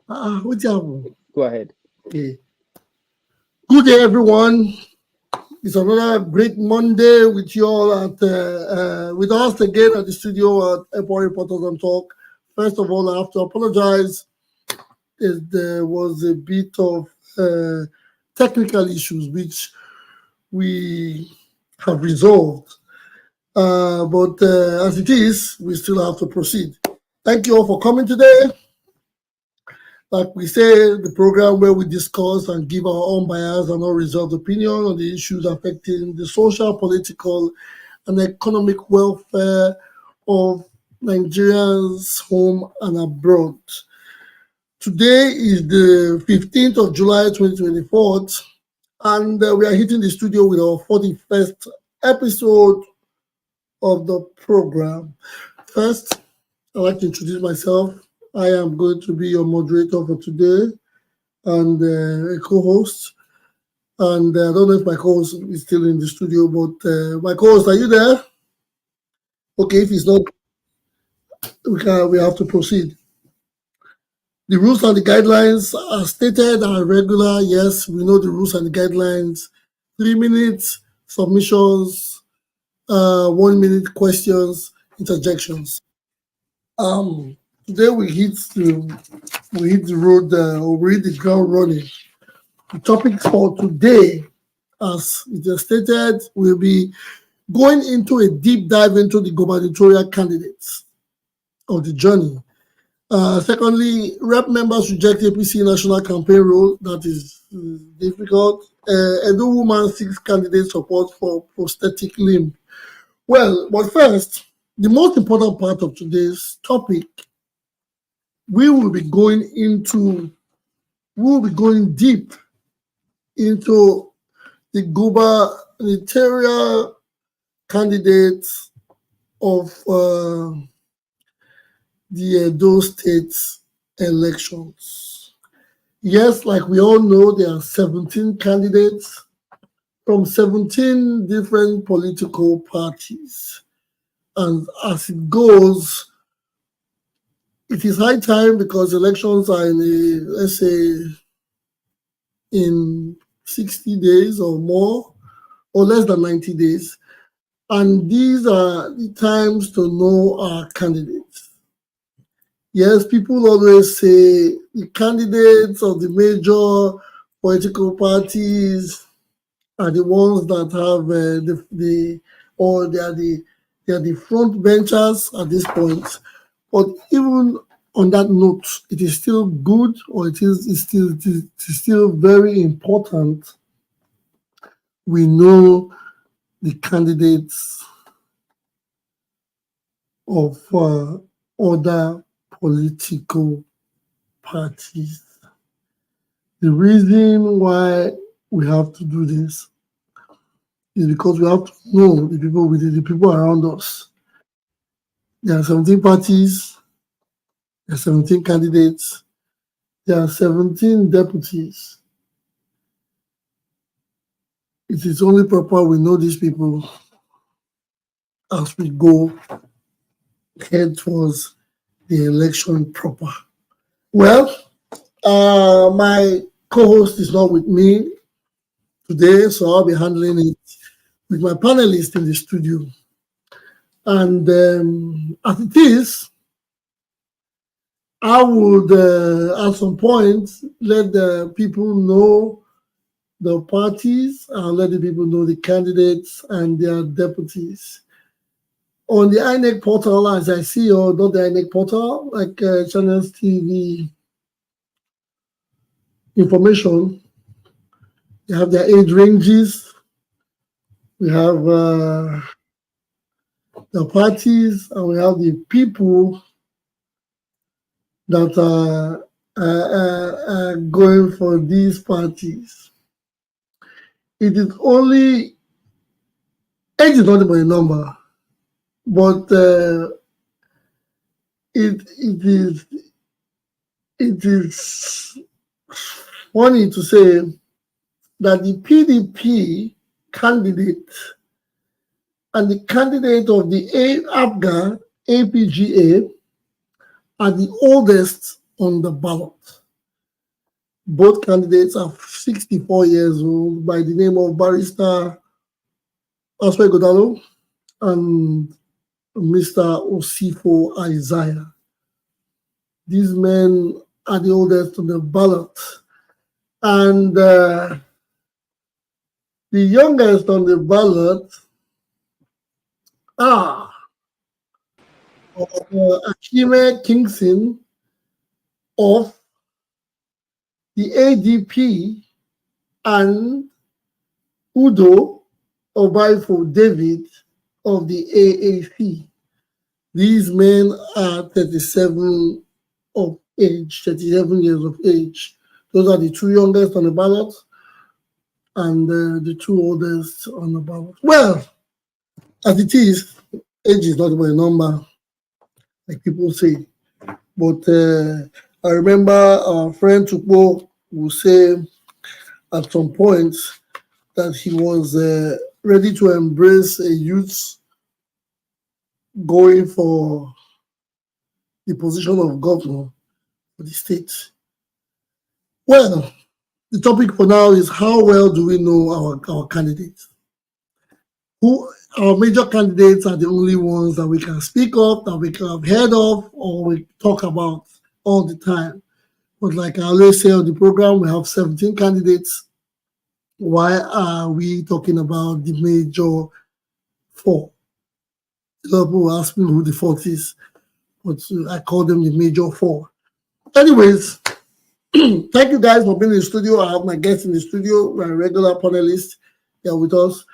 What's happening? Go ahead. Okay. Good day, everyone. It's another great Monday with you all with us again at the studio at Airport Reporters on Talk. First of all, I have to apologize. There was a bit of uh, technical issues which we have resolved. But as it is, we still have to proceed. Thank you all for coming today. Like we say, the program where we discuss and give our unbiased and unreserved opinion on the issues affecting the social, political, and economic welfare of Nigerians home and abroad. Today is the 15th of July 2024, and we are hitting the studio with our 41st episode of the program. First, I'd like to introduce myself. I am going to be your moderator for today and a co-host. And I don't know if my co-host is still in the studio, but my co-host, are you there? Okay, if he's not, we have to proceed. The rules and the guidelines are stated and are regular. Yes, we know the rules and the guidelines. 3 minutes submissions, 1 minute questions, interjections. Um, Today we hit the road or we hit the ground running. The topic for today, as it is stated, will be going into a deep dive into the gubernatorial candidates of the journey. Secondly, rep members reject APC national campaign role. That is difficult. Edo woman seeks candidate support for prosthetic limb. Well, but first, the most important part of today's topic, we will be going into, we will be going deep into the gubernatorial candidates of the Edo State elections. Yes, like we all know, there are 17 candidates from 17 different political parties. And as it goes, it is high time because elections are let's say, in 60 days or more, or less than 90 days. And these are the times to know our candidates. Yes, people always say the candidates of the major political parties are the ones that have or they are the front benchers at this point. But even on that note, it is still good, or it is still very important. We know the candidates of other political parties. The reason why we have to do this is because we have to know the people around us. There are 17 parties, there are 17 candidates, there are 17 deputies. It is only proper we know these people as we go head towards the election proper. Well, my co-host is not with me today, so I'll be handling it with my panelists in the studio. And as it is, I would at some point let the people know the parties and let the people know the candidates and their deputies. On the INEC portal, as I see, or not the INEC portal, like Channels TV information, they have their age ranges, we have the parties, and we have the people that are going for these parties. It is only, age is not even a number, but it is funny to say that the PDP candidate and the candidate of the APGA are the oldest on the ballot. Both candidates are 64 years old by the name of Barrister Oswald Godalo and Mr. Osifo Isaiah. These men are the oldest on the ballot. And the youngest on the ballot are Akime Kingston of the ADP and Udo Obaifo David of the AAC. These men are 37 of age, 37 years of age. Those are the two youngest on the ballot and the two oldest on the ballot. Well, as it is, age is not a number, like people say. But I remember our friend Tukpo will say at some point that he was ready to embrace a youth going for the position of governor for the state. Well, the topic for now is how well do we know our candidates? Who our major candidates are the only ones that we can speak of, that we can have heard of, or we talk about all the time. But like I always say on the program, we have 17 candidates. Why are we talking about the major four? People ask me who the fourth is, but I call them the major four. Anyways, thank you guys for being in the studio. I have my guests in the studio, my regular panelists here with us.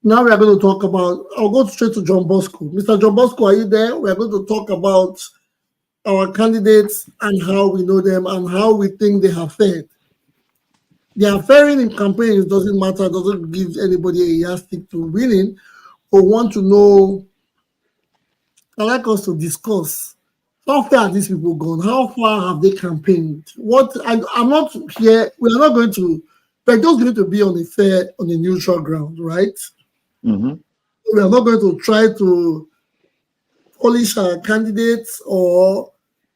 Now we are going to talk about, I'll go straight to John Bosco. Mr. John Bosco, are you there? We are going to talk about our candidates and how we know them and how we think they have fared. Their faring in campaigns doesn't matter, doesn't give anybody a yardstick to winning, but want to know, I'd like us to discuss how far have these people gone? How far have they campaigned? I'm not here, we are not going to, we're just going to be on a neutral ground, right? Mm-hmm. We are not going to try to polish our candidates or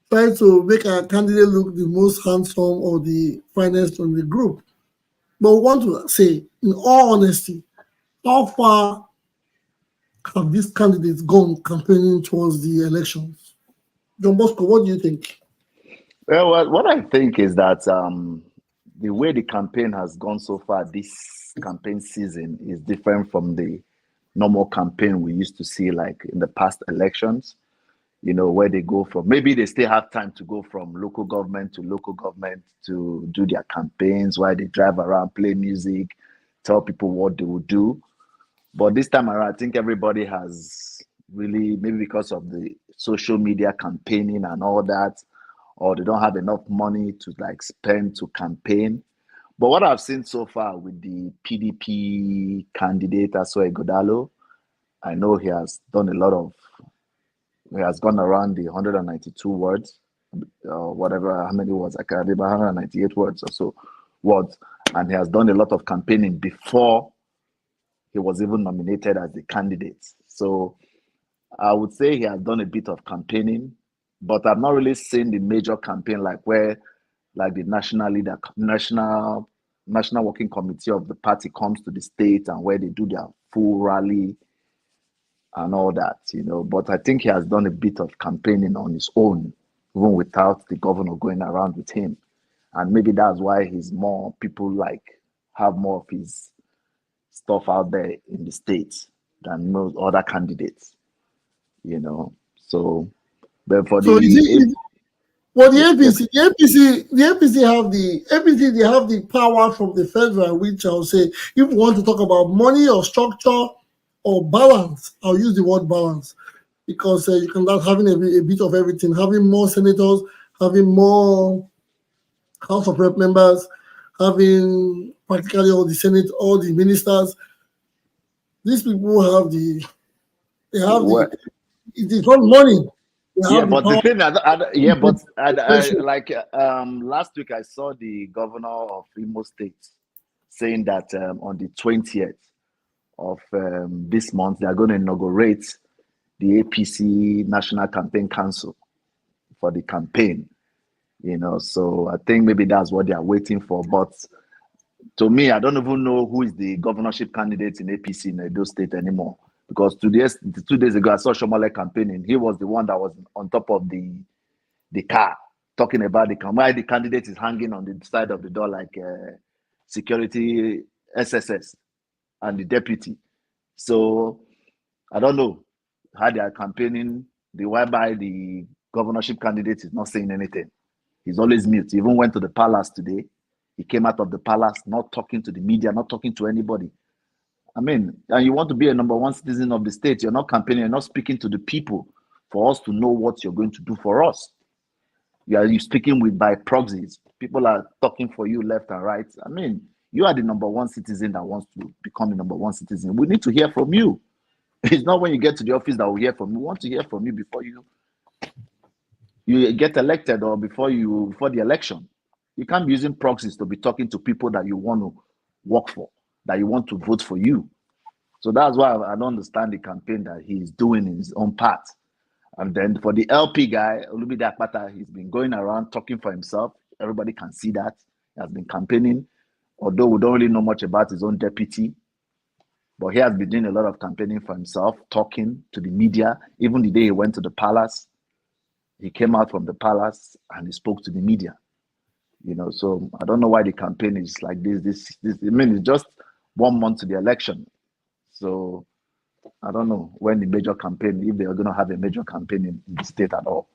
try to make our candidate look the most handsome or the finest on the group. But we want to say, in all honesty, how far have these candidates gone campaigning towards the elections? John Bosco, what do you think? Well, what I think is that the way the campaign has gone so far this campaign season is different from the normal campaign we used to see like in the past elections, where they go from, maybe they still have time to go from local government to do their campaigns while they drive around, play music, tell people what they will do. But this time around, I think everybody has really, maybe because of the social media campaigning and all that, or they don't have enough money to like spend to campaign. But what I've seen so far with the PDP candidate, Aswai Godalo, I know he has done he has gone around the 192 words, whatever, how many words, I can't remember, 198 words or so words. And he has done a lot of campaigning before he was even nominated as the candidate. So I would say he has done a bit of campaigning, but I've not really seen the major campaign like where like the national working committee of the party comes to the state and where they do their full rally and all that, But I think he has done a bit of campaigning on his own, even without the governor going around with him. And maybe that's why people have more of his stuff out there in the states than most other candidates, So, but for So the well, the APC they have the power from the federal, which I'll say, if you want to talk about money or structure or balance, I'll use the word balance because you can start having a bit of everything, having more senators, having more House of Rep members, having practically all the Senate, all the ministers. These people have well, it is not money. They yeah, have the but the power. thing, like last week I saw the governor of Imo State saying that on the 20th of this month they are going to inaugurate the APC National Campaign Council for the campaign. So I think maybe that's what they are waiting for. But to me, I don't even know who is the governorship candidate in APC in Edo State anymore. Because 2 days ago, I saw Shomole campaigning. He was the one that was on top of the car talking about why the candidate is hanging on the side of the door like security SSS and the deputy. So I don't know how they are campaigning. Whereby the governorship candidate is not saying anything. He's always mute. He even went to the palace today. He came out of the palace, not talking to the media, not talking to anybody. I mean, and you want to be a number one citizen of the state. You're not campaigning, you're not speaking to the people for us to know what you're going to do for us. You speaking by proxies. People are talking for you left and right. I mean, you are the number one citizen that wants to become the number one citizen. We need to hear from you. It's not when you get to the office that we'll hear from you. We want to hear from you before you get elected or before the election. You can't be using proxies to be talking to people that you want to work for, that you want to vote for you. So that's why I don't understand the campaign that he's doing in his own part. And then for the LP guy, Olumide Akpata, he's been going around talking for himself. Everybody can see that. He has been campaigning, although we don't really know much about his own deputy. But he has been doing a lot of campaigning for himself, talking to the media. Even the day he went to the palace, he came out from the palace and he spoke to the media. So I don't know why the campaign is like this. I mean, it's just 1 month to the election. So I don't know when the major campaign, if they are going to have a major campaign in the state at all.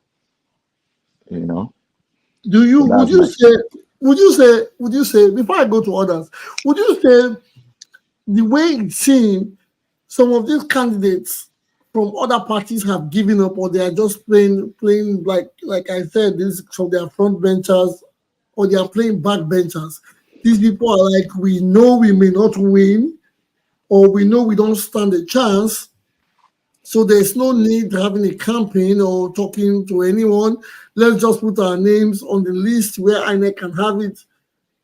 Would you say, before I go to others, would you say the way it seems some of these candidates from other parties have given up, or they are just playing like I said, this from their front benchers, or they are playing backbenchers? These people are like, we know we may not win, or we know we don't stand a chance, so there's no need having a campaign or talking to anyone. Let's just put our names on the list where INEC can have it,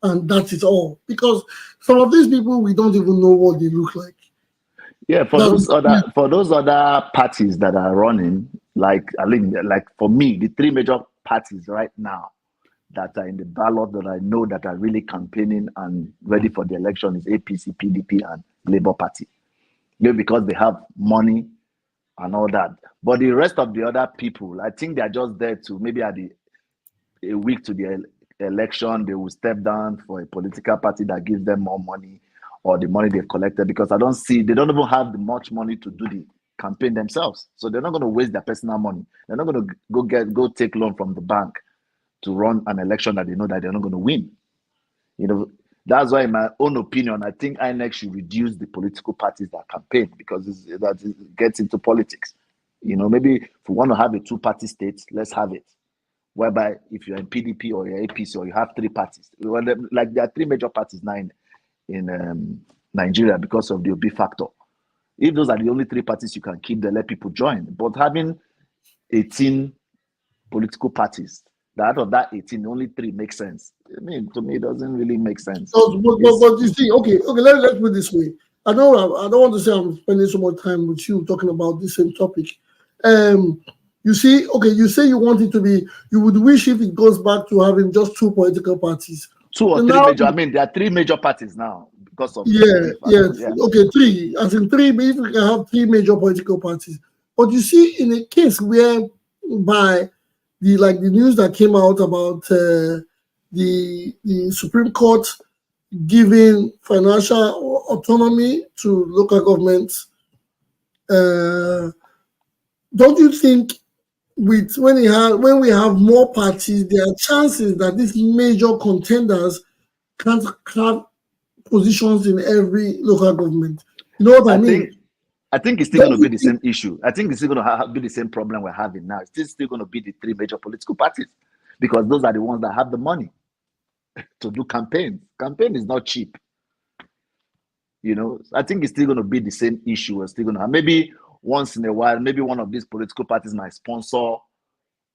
and that is all. Because some of these people, we don't even know what they look like. Yeah, for those other parties that are running, like for me, the three major parties right now that are in the ballot that I know that are really campaigning and ready for the election is APC, PDP, and Labour Party. Because they have money and all that. But the rest of the other people, I think they're just there to maybe at a week to the election, they will step down for a political party that gives them more money or the money they've collected, because they don't even have the much money to do the campaign themselves. So they're not going to waste their personal money. They're not going to go take loan from the bank to run an election that they know that they're not going to win. That's why, in my own opinion, I think INEC should reduce the political parties that campaign, because that gets into politics. Maybe if we want to have a two-party state, let's have it. Whereby if you're in PDP or you're APC or you have three parties, like there are three major parties now in Nigeria because of the OB factor. If those are the only three parties you can keep, then let people join. But having 18 political parties, out of that 18, only 3 make sense. I mean, to me, it doesn't really make sense. But you see, okay, let's put it this way. I don't want to say I'm spending so much time with you talking about this same topic. You see, okay, you say you want it to be, you would wish if it goes back to having just 2 political parties. 2 or 3 major. I mean, there are 3 major parties now because of yeah. Okay, 3. As in 3, if we can have 3 major political parties. But you see, in a case where by the news that came out about the Supreme Court giving financial autonomy to local governments, don't you think when we have more parties, there are chances that these major contenders can't have positions in every local government? You know what I mean? I think it's still going to be the same issue. I think it's still going to be the same problem we're having now. It's still going to be the 3 major political parties, because those are the ones that have the money to do campaigns. Campaign is not cheap. I think it's still going to be the same issue. We're still going to have, maybe once in a while, maybe one of these political parties might sponsor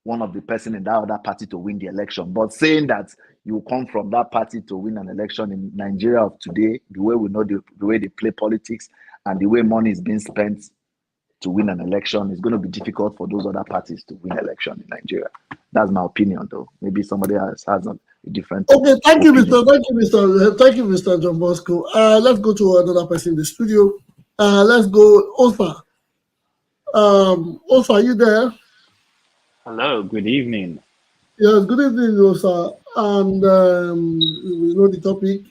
one of the person in that other party to win the election. But saying that you come from that party to win an election in Nigeria of today, the way we know the way they play politics and the way money is being spent, to win an election, it's going to be difficult for those other parties to win election in Nigeria. That's my opinion, though. Maybe somebody else has a different. Okay, thank you, opinion. Thank you, Mr. John Bosco. Let's go to another person in the studio. Let's go, Osa. Osa, are you there? Hello, good evening. Yes, good evening, Osa. And we know the topic.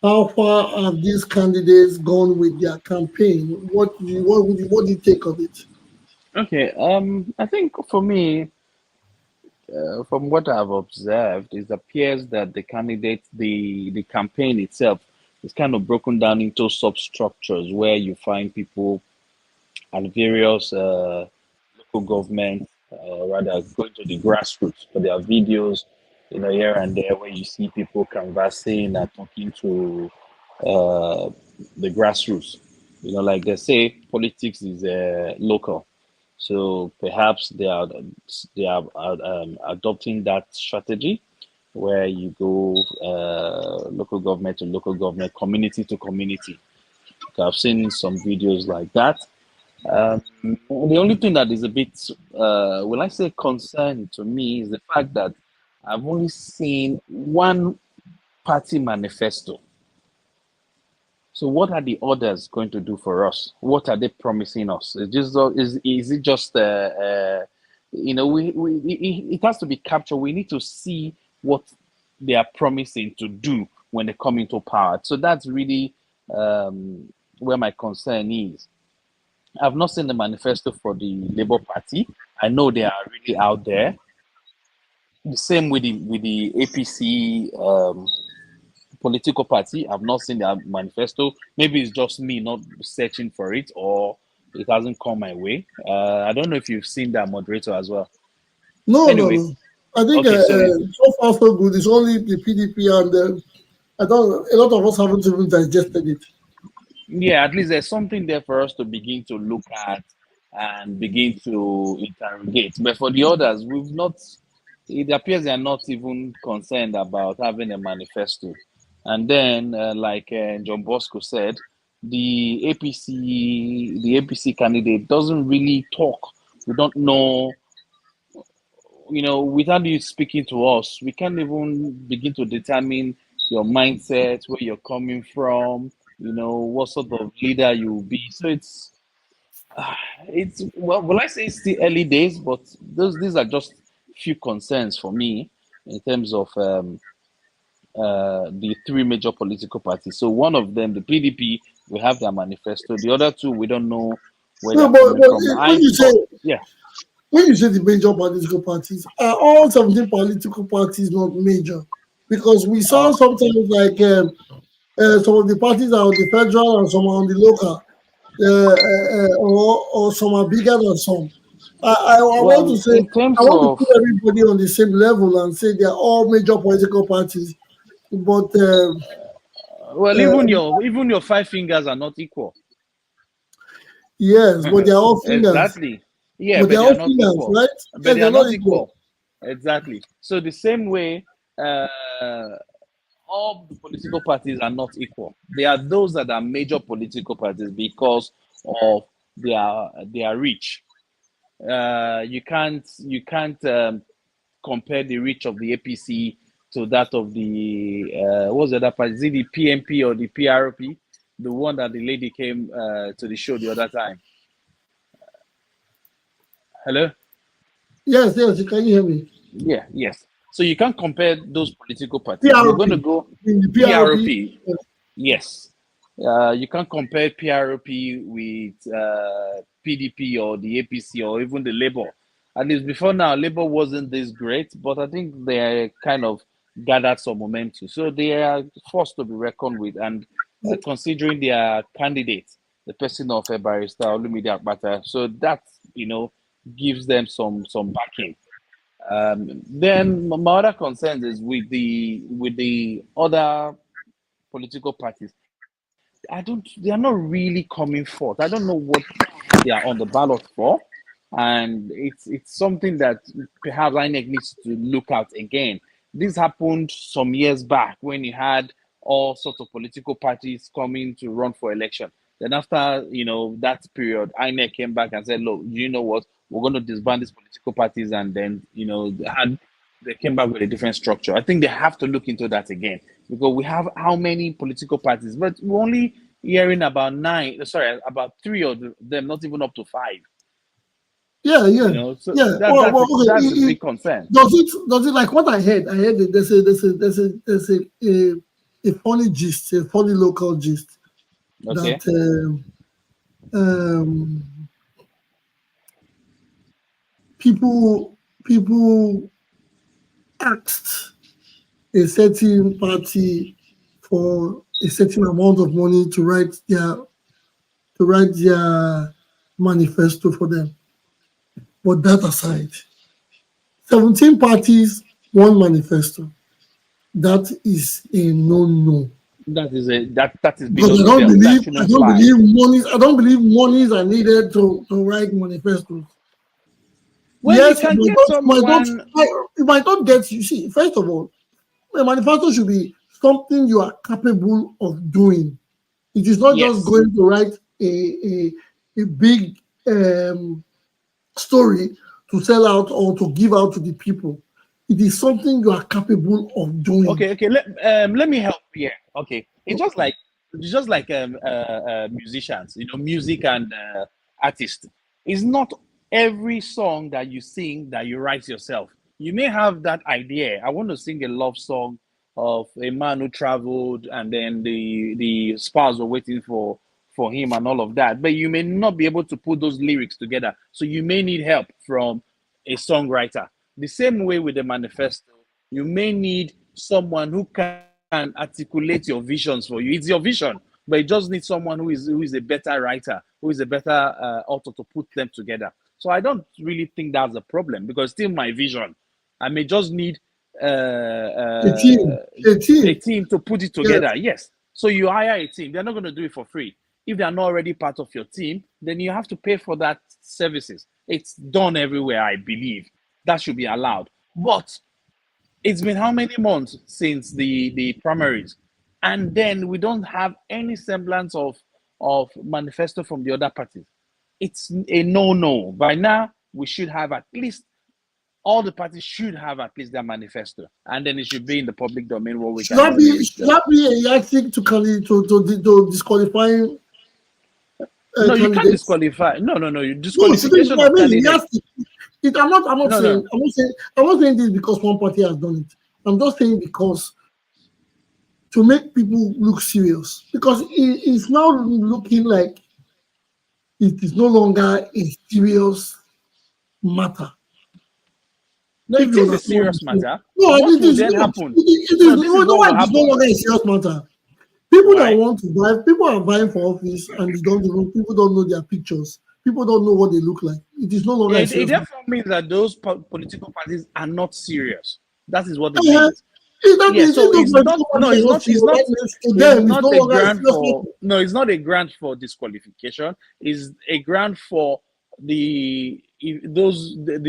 How far have these candidates gone with their campaign? What do you take of it? Okay, I think for me, from what I've observed, it appears that the campaign itself is kind of broken down into substructures where you find people and various local government, rather going to the grassroots for their videos, here and there, where you see people canvassing and talking to uh, the grassroots. Like they say, politics is local. So perhaps they are adopting that strategy where you go local government, community to community. I've seen some videos like that. The only thing that is a bit, will I say, concern to me is the fact that I've only seen one party manifesto. So what are the others going to do for us? What are they promising us? Is it just it has to be captured. We need to see what they are promising to do when they come into power. So that's really where my concern is. I've not seen the manifesto for the Labour Party. I know they are really out there. The same with the APC political party. I've not seen their manifesto. Maybe it's just me not searching for it, or it hasn't come my way. I don't know if you've seen that, moderator, as well. No, no, Anyway, no. I think okay, so so far so good. It's only the PDP, and I don't. A lot of us haven't even digested it. yeah, at least there's something there for us to begin to look at and begin to interrogate. But for the others, we've not. It appears they are not even concerned about having a manifesto. And then, like John Bosco said, the APC candidate doesn't really talk. We don't know, without you speaking to us, we can't even begin to determine your mindset, where you're coming from, what sort of leader you will be. So it's well, will I say it's the early days, but these are just few concerns for me in terms of the three major political parties. So one of them, the PDP, we have their manifesto. The other two, we don't know where No, they're but, coming from. when I you say thought, yeah. the major political parties, are all 17 political parties not major? Because we saw Uh, sometimes like some of the parties are on the federal and some are on the local, or some are bigger than some. I want to well, say, in I terms want to of, put everybody on the same level and say they are all major political parties, but well, uh, even your five fingers are not equal. yes, but they are all fingers. Exactly. Yeah, But they but are they are all not fingers, equal. right? But Yes, they they are are not not equal. equal. Exactly. So the same way, uh, all the political parties are not equal. There are those that are major political parties because of their reach. You can't compare the reach of the APC to that of the what's the other party? Is it the PMP or the PRP? The one that the lady came to the show the other time. Hello. Yes, yes, can you hear me? Yeah. Yes. So you can't compare those political parties. We're going to PRP. go In the PRP. PRP. Yes. You can't compare PRP with PDP or the APC or even the Labour. At least before now, Labour wasn't this great, but I think they kind of gathered some momentum. So they are forced to be reckoned with. And considering their candidate, the person of a barrister Olumide Akpata, so that gives them some backing. Then my other concerns is with the other political parties. They are not really coming forth. I don't know what they are on the ballot for. And it's something that perhaps INEC needs to look at again. This happened some years back when you had all sorts of political parties coming to run for election. Then after that period, INEC came back and said, "Look, you know what? We're going to disband these political parties," and then they came back with a different structure. I think they have to look into that again because we have how many political parties, but we're only hearing about about three of them, not even up to five. Yeah, yeah, So yeah. Well, okay. that's a big concern. Does it like what I heard? I heard that there's a funny gist, a funny local gist Okay. that people asked a certain party for a certain amount of money to write their manifesto for them. But that aside, 17 parties, one manifesto. That is a no-no. That is Because below the belt. That I shouldn't don't fly. believe monies are needed to write manifestos. Well, Yes, you can get someone. you might not get, you see, first of all, a manifesto should be something you are capable of doing. It is not just Yes. going to write a big story to sell out or to give out to the people. It is something you are capable of doing. Okay. Let me help here. Okay, it's just like musicians. Music and artists. It's not every song that you sing that you write yourself. You may have that idea. I want to sing a love song of a man who traveled, and then the spouse were waiting for him and all of that. But you may not be able to put those lyrics together. So you may need help from a songwriter. The same way with the manifesto, you may need someone who can articulate your visions for you. It's your vision, but you just need someone who is a better writer, who is a better author to put them together. So I don't really think that's a problem because still my vision. I may just need A team, a team to put it yes. together. Yes. So you hire a team. They're not going to do it for free. If they're not already part of your team, then you have to pay for that services. It's done everywhere, I believe. That should be allowed. But it's been how many months since the primaries, and then we don't have any semblance of manifesto from the other parties. It's a no. By now, we should have at least all the parties should have at least their manifesto, and then it should be in the public domain where we Should can that easily be reach should them. that be a yardstick to disqualifying No, you can't candidates? disqualify. No. No, shouldn't Disqualification I of mean candidates. yardstick. I'm not No, no. saying this because one party has done it. I'm just saying because to make people look serious. Because it's now looking like it is no longer a serious matter. No, If it you is a understand what I'm serious saying. matter. No, What it will is then not. happen? It is No, this is you know what why will it is no happen. longer a serious matter. People that Why? want to buy, people are buying for office and people don't know their pictures. People don't know what they look like. It is no longer a It serious matter. therefore means that those political parties are not serious. That is what it Uh, means. that Yeah, means if so those it's not political no, parties are not serious, that means to it's them it's no not a longer a grant serious for matter. no, it's not a grant for disqualification. It's a grant for the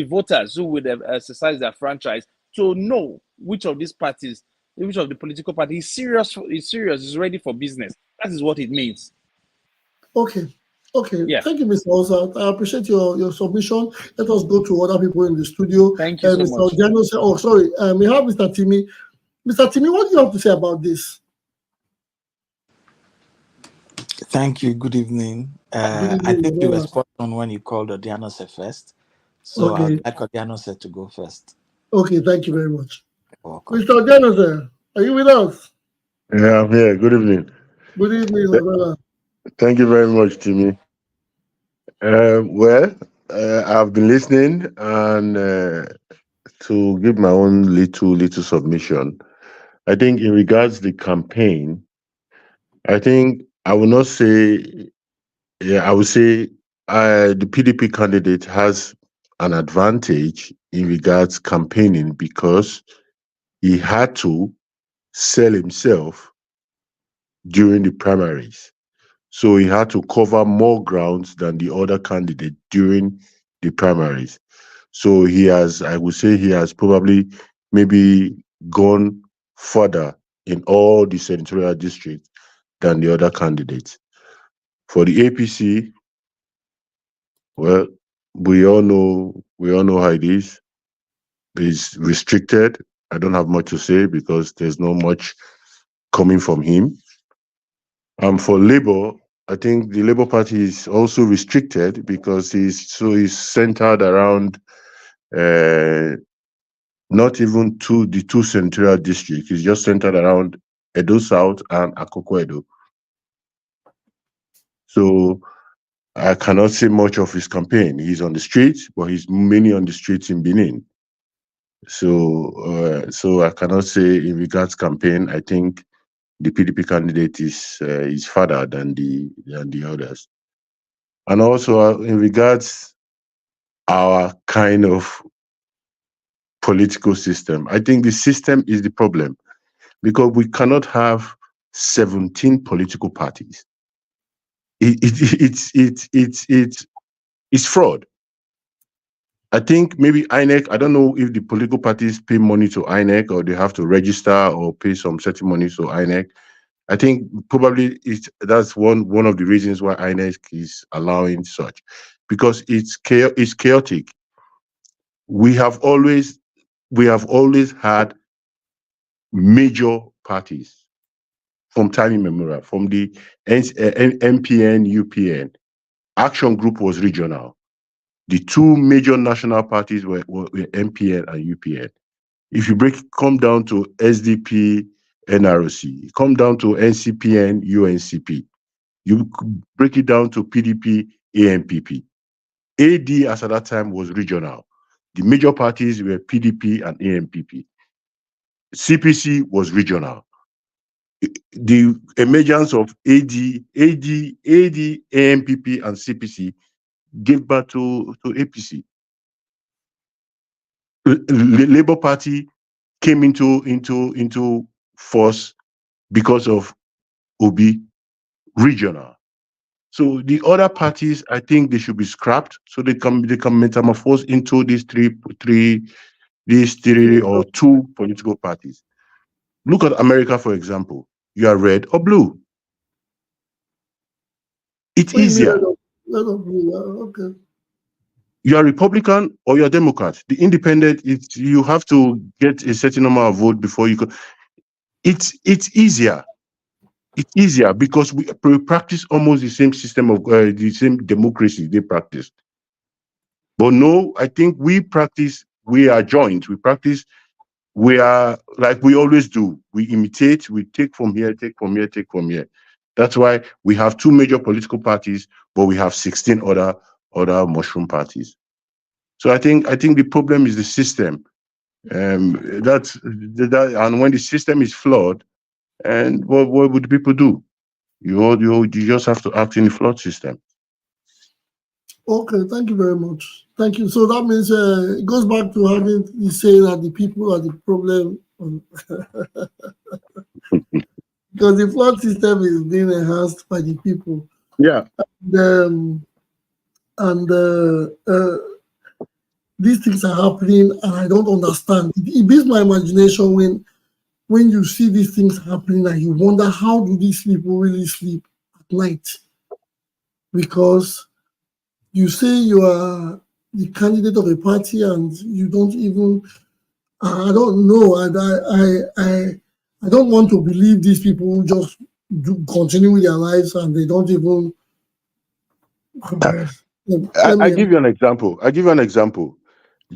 voters who would have exercised their franchise to know which of these parties, which of the political party is ready for business. That is what it means. Okay. Okay. Yeah. Thank you, Mr. Osa. I appreciate your submission. Let us go to other people in the studio. Thank you so Mr. much. Ojano said, oh, sorry. We have Mr. Timmy. Mr. Timmy, what do you have to say about this? Thank you. Good evening. Good I evening, think you were brother. spot on when you called Odianose first. So Okay. I'd like Odianose to go first. Okay. Thank you very much. You're welcome. Mr. Ojano, sir, are you with us? Yeah, I'm here. Good evening. Good evening, my brother. Thank you very much, Timmy. Well, I've been listening and to give my own little submission. I think in regards to the campaign, I think I will not say. Yeah, I would say the PDP candidate has an advantage in regards campaigning because he had to sell himself during the primaries. So he had to cover more grounds than the other candidate during the primaries. So I would say he has probably maybe gone further in all the senatorial districts than the other candidates. For the APC, well, we all know how it is. It's restricted. I don't have much to say because there's not much coming from him. For Labour, I think the Labour Party is also restricted because he's centered around not even the two central districts. He's just centered around Edo South and Akoko Edo. So I cannot say much of his campaign. He's on the streets, but he's mainly on the streets in Benin. So I cannot say in regards campaign. I think the PDP candidate is farther than the others. And also in regards our kind of political system, I think the system is the problem because we cannot have 17 political parties. It's fraud. I think maybe INEC, I don't know if the political parties pay money to INEC or they have to register or pay some certain money to INEC. I think probably that's one of the reasons why INEC is allowing such, because it's chaotic. We have always had major parties from time immemorial, from the MPN, UPN. Action Group was regional. The two major national parties were MPN and UPN. If you come down to SDP, NRC, come down to NCPN, UNCP. You break it down to PDP, ANPP. AD as at that time was regional. The major parties were PDP and ANPP. CPC was regional. The emergence of AD, ANPP, and CPC gave birth to APC. Labour Party came into force because of Obi, regional. So the other parties, I think they should be scrapped so they can metamorphose into these three or two political parties. Look at America, for example. You are red or blue. It's easier. Red or blue, okay. You are Republican or you're Democrat. The independent, you have to get a certain number of votes before you can. It's easier. It's easier because we practice almost the same system of the same democracy they practiced. But no, I think we are joint. We are like we always do. We imitate, we take from here, take from here, take from here. That's why we have two major political parties, but we have 16 other mushroom parties. So I think the problem is the system. And when the system is flawed, and what would people do? You just have to act in the flawed system. Okay, thank you very much. Thank you. So that means it goes back to having you say that the people are the problem. Because the flawed system is being enhanced by the people. Yeah. These things are happening and I don't understand. It beats my imagination when you see these things happening and you wonder how do these people really sleep at night? Because you say you are the candidate of a party and you don't even, I don't know, and I don't want to believe these people just continue with their lives and they don't even. I give you an example.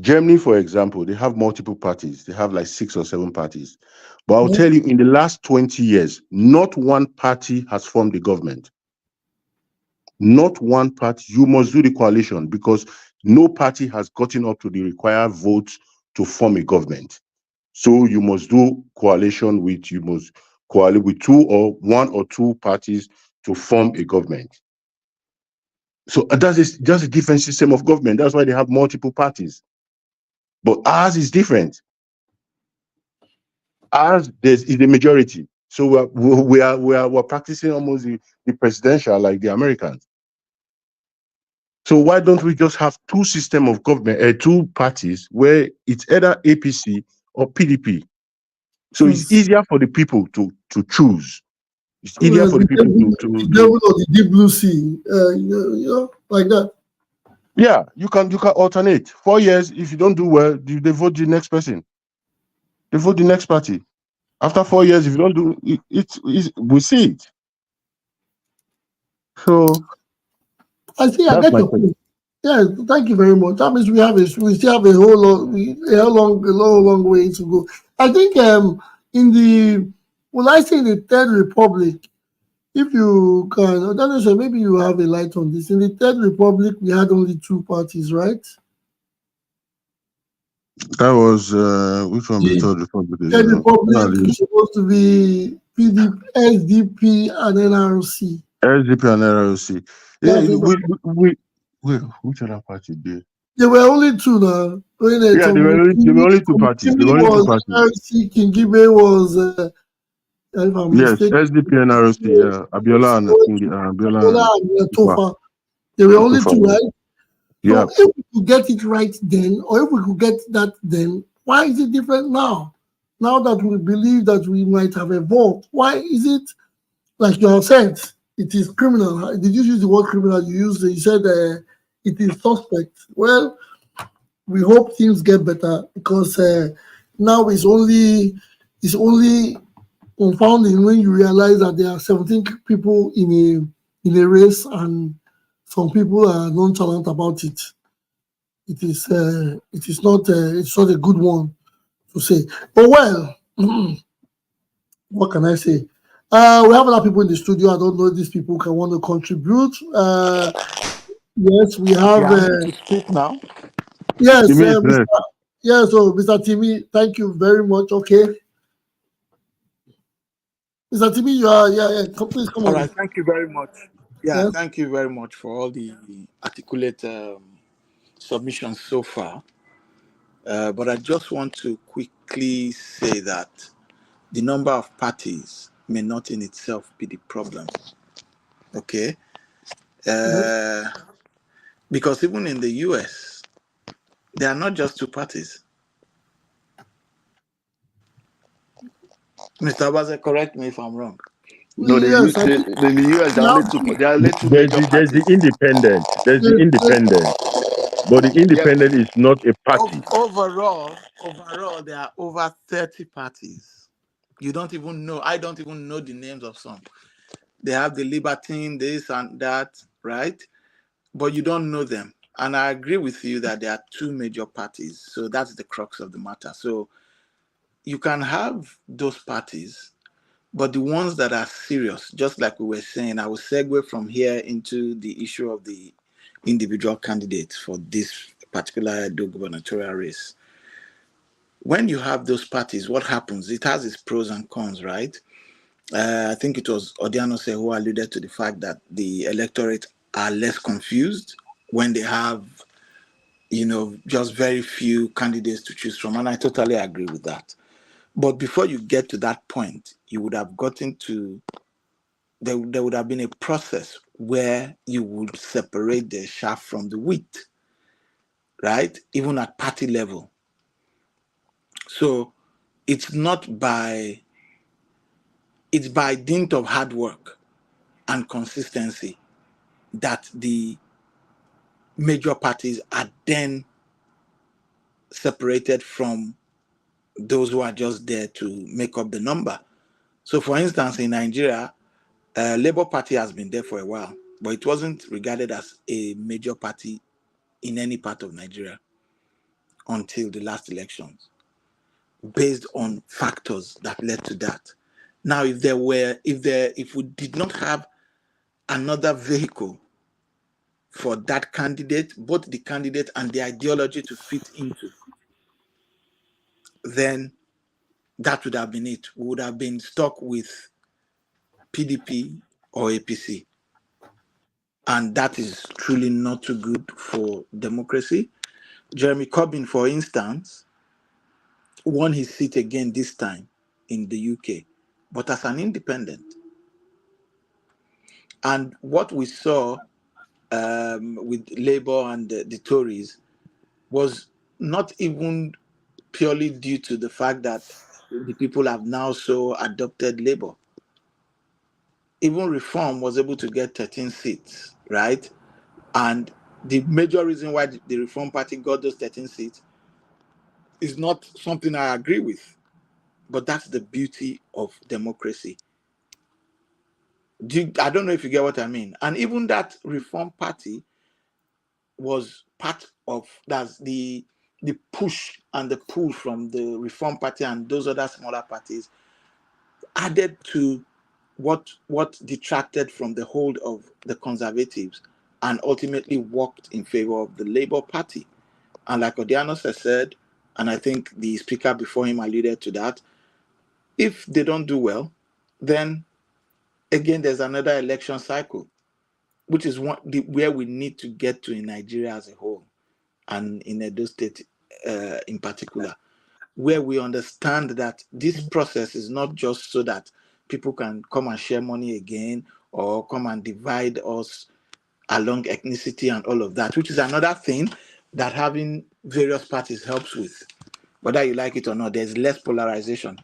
Germany, for example, they have multiple parties. They have like 6 or 7 parties. But I'll tell you, in the last 20 years, not one party has formed the government. Not one party. You must do the coalition because no party has gotten up to the required votes to form a government. So you must do coalition with 1 or 2 parties to form a government. So that's just a different system of government. That's why they have multiple parties. But ours is different. Ours is the majority. So we're practicing almost the presidential like the Americans. So why don't we just have 2 systems of government, 2 parties where it's either APC or PDP? So it's easier for the people to choose. It's easier for the people the devil or the deep blue sea, like that. Yeah, you can alternate. 4 years, if you don't do well, they vote the next person. They vote the next party. After 4 years, if you don't do it, we see it. So I get your point. Yeah, thank you very much. That means we still have a long way to go. I think I say in the Third Republic, if you can, I don't know, so maybe you have a light on this. In the Third Republic, we had only 2 parties, right? that was which one? The Third Republic. Third Republic is supposed to be PDP, SDP, and NRC. SDP and NRC. Yeah, which other party did? There were only 2 now. Yeah, there were only 2 parties. There were only 2 parties. NRC, King Gibe was, if I'm yes, mistaken, SDP and NRC. Yeah, Abiola and Tofa. There were only 2, right? Yeah. So if we could get it right then, or if we could get that then, why is it different now? Now that we believe that we might have evolved, why is it, like you have said, it is criminal? Did you use the word criminal? You said it is suspect. Well, we hope things get better, because now it's only confounding when you realize that there are 17 people in a race, and some people are nonchalant about it. It is not a good one to say. But well, what can I say? We have other people in the studio. I don't know if these people can want to contribute. Yes, we have. Speak now. Yes, Mr. Timmy, thank you very much. Okay, Mr. Timmy, you are please come on. All right, thank you very much. Yeah, Yes. thank you very much for all the articulate submissions so far. But I just want to quickly say that the number of parties may not in itself be the problem. Okay? Because even in the US, there are not just 2 parties. Mr. Abaze, correct me if I'm wrong. No, in the US, there are only 2. There are only 2 major parties. There's the independent. But the independent is not a party. Overall, there are over 30 parties. You don't even know. I don't even know the names of some. They have the Libertine, this and that, right? But you don't know them. And I agree with you that there are 2 major parties. So that's the crux of the matter. So you can have those parties, but the ones that are serious, just like we were saying, I will segue from here into the issue of the individual candidates for this particular gubernatorial race. When you have those parties, what happens? It has its pros and cons, right? I think it was Odianose who alluded to the fact that the electorate are less confused when they have, just very few candidates to choose from. And I totally agree with that. But before you get to that point, you would have gotten to, there would have been a process where you would separate the chaff from the wheat, right? Even at party level. So it's by dint of hard work and consistency that the major parties are then separated from those who are just there to make up the number. So for instance, in Nigeria, Labour Party has been there for a while, but it wasn't regarded as a major party in any part of Nigeria until the last elections, based on factors that led to that. Now, if we did not have another vehicle for that candidate, both the candidate and the ideology to fit into, then that would have been it. We would have been stuck with PDP or APC. And that is truly not too good for democracy. Jeremy Corbyn, for instance, won his seat again this time in the UK, but as an independent. And what we saw with Labour and the Tories was not even purely due to the fact that the people have now so adopted Labour. even Reform was able to get 13 seats, right? And the major reason why the Reform Party got those 13 seats is not something I agree with, but that's the beauty of democracy. I don't know if you get what I mean. And even that Reform Party was part of that's the push and the pull from the Reform Party and those other smaller parties added to what detracted from the hold of the Conservatives and ultimately worked in favor of the Labour Party. And like Odianos has said, and I think the speaker before him alluded to that, if they don't do well, then again there's another election cycle, which is where we need to get to in Nigeria as a whole, and in Edo State in particular, where we understand that this process is not just so that people can come and share money again or come and divide us along ethnicity and all of that, which is another thing that having various parties helps with. Whether you like it or not, there's less polarization.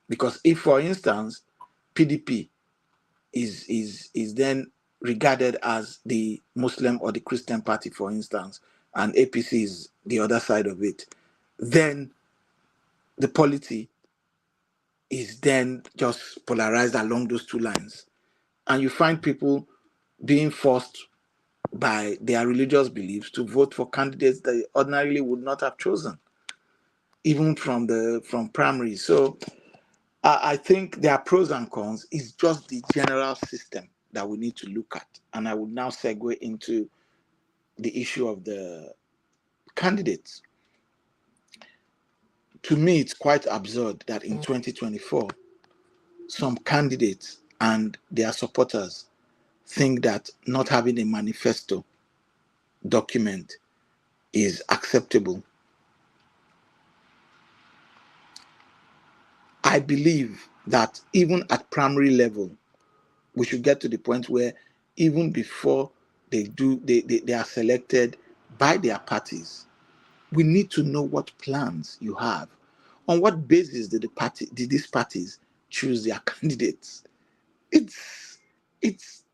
Because if, for instance, PDP is then regarded as the Muslim or the Christian party, for instance, and APC is the other side of it, then the polity is then just polarized along those two lines. And you find people being forced by their religious beliefs to vote for candidates they ordinarily would not have chosen, even from primary. So I think there are pros and cons. It's just the general system that we need to look at. And I would now segue into the issue of the candidates. To me, it's quite absurd that in 2024, some candidates and their supporters think that not having a manifesto document is acceptable. I believe that even at primary level, we should get to the point where even before they are selected by their parties, we need to know what plans you have. On what basis did these parties choose their candidates? It's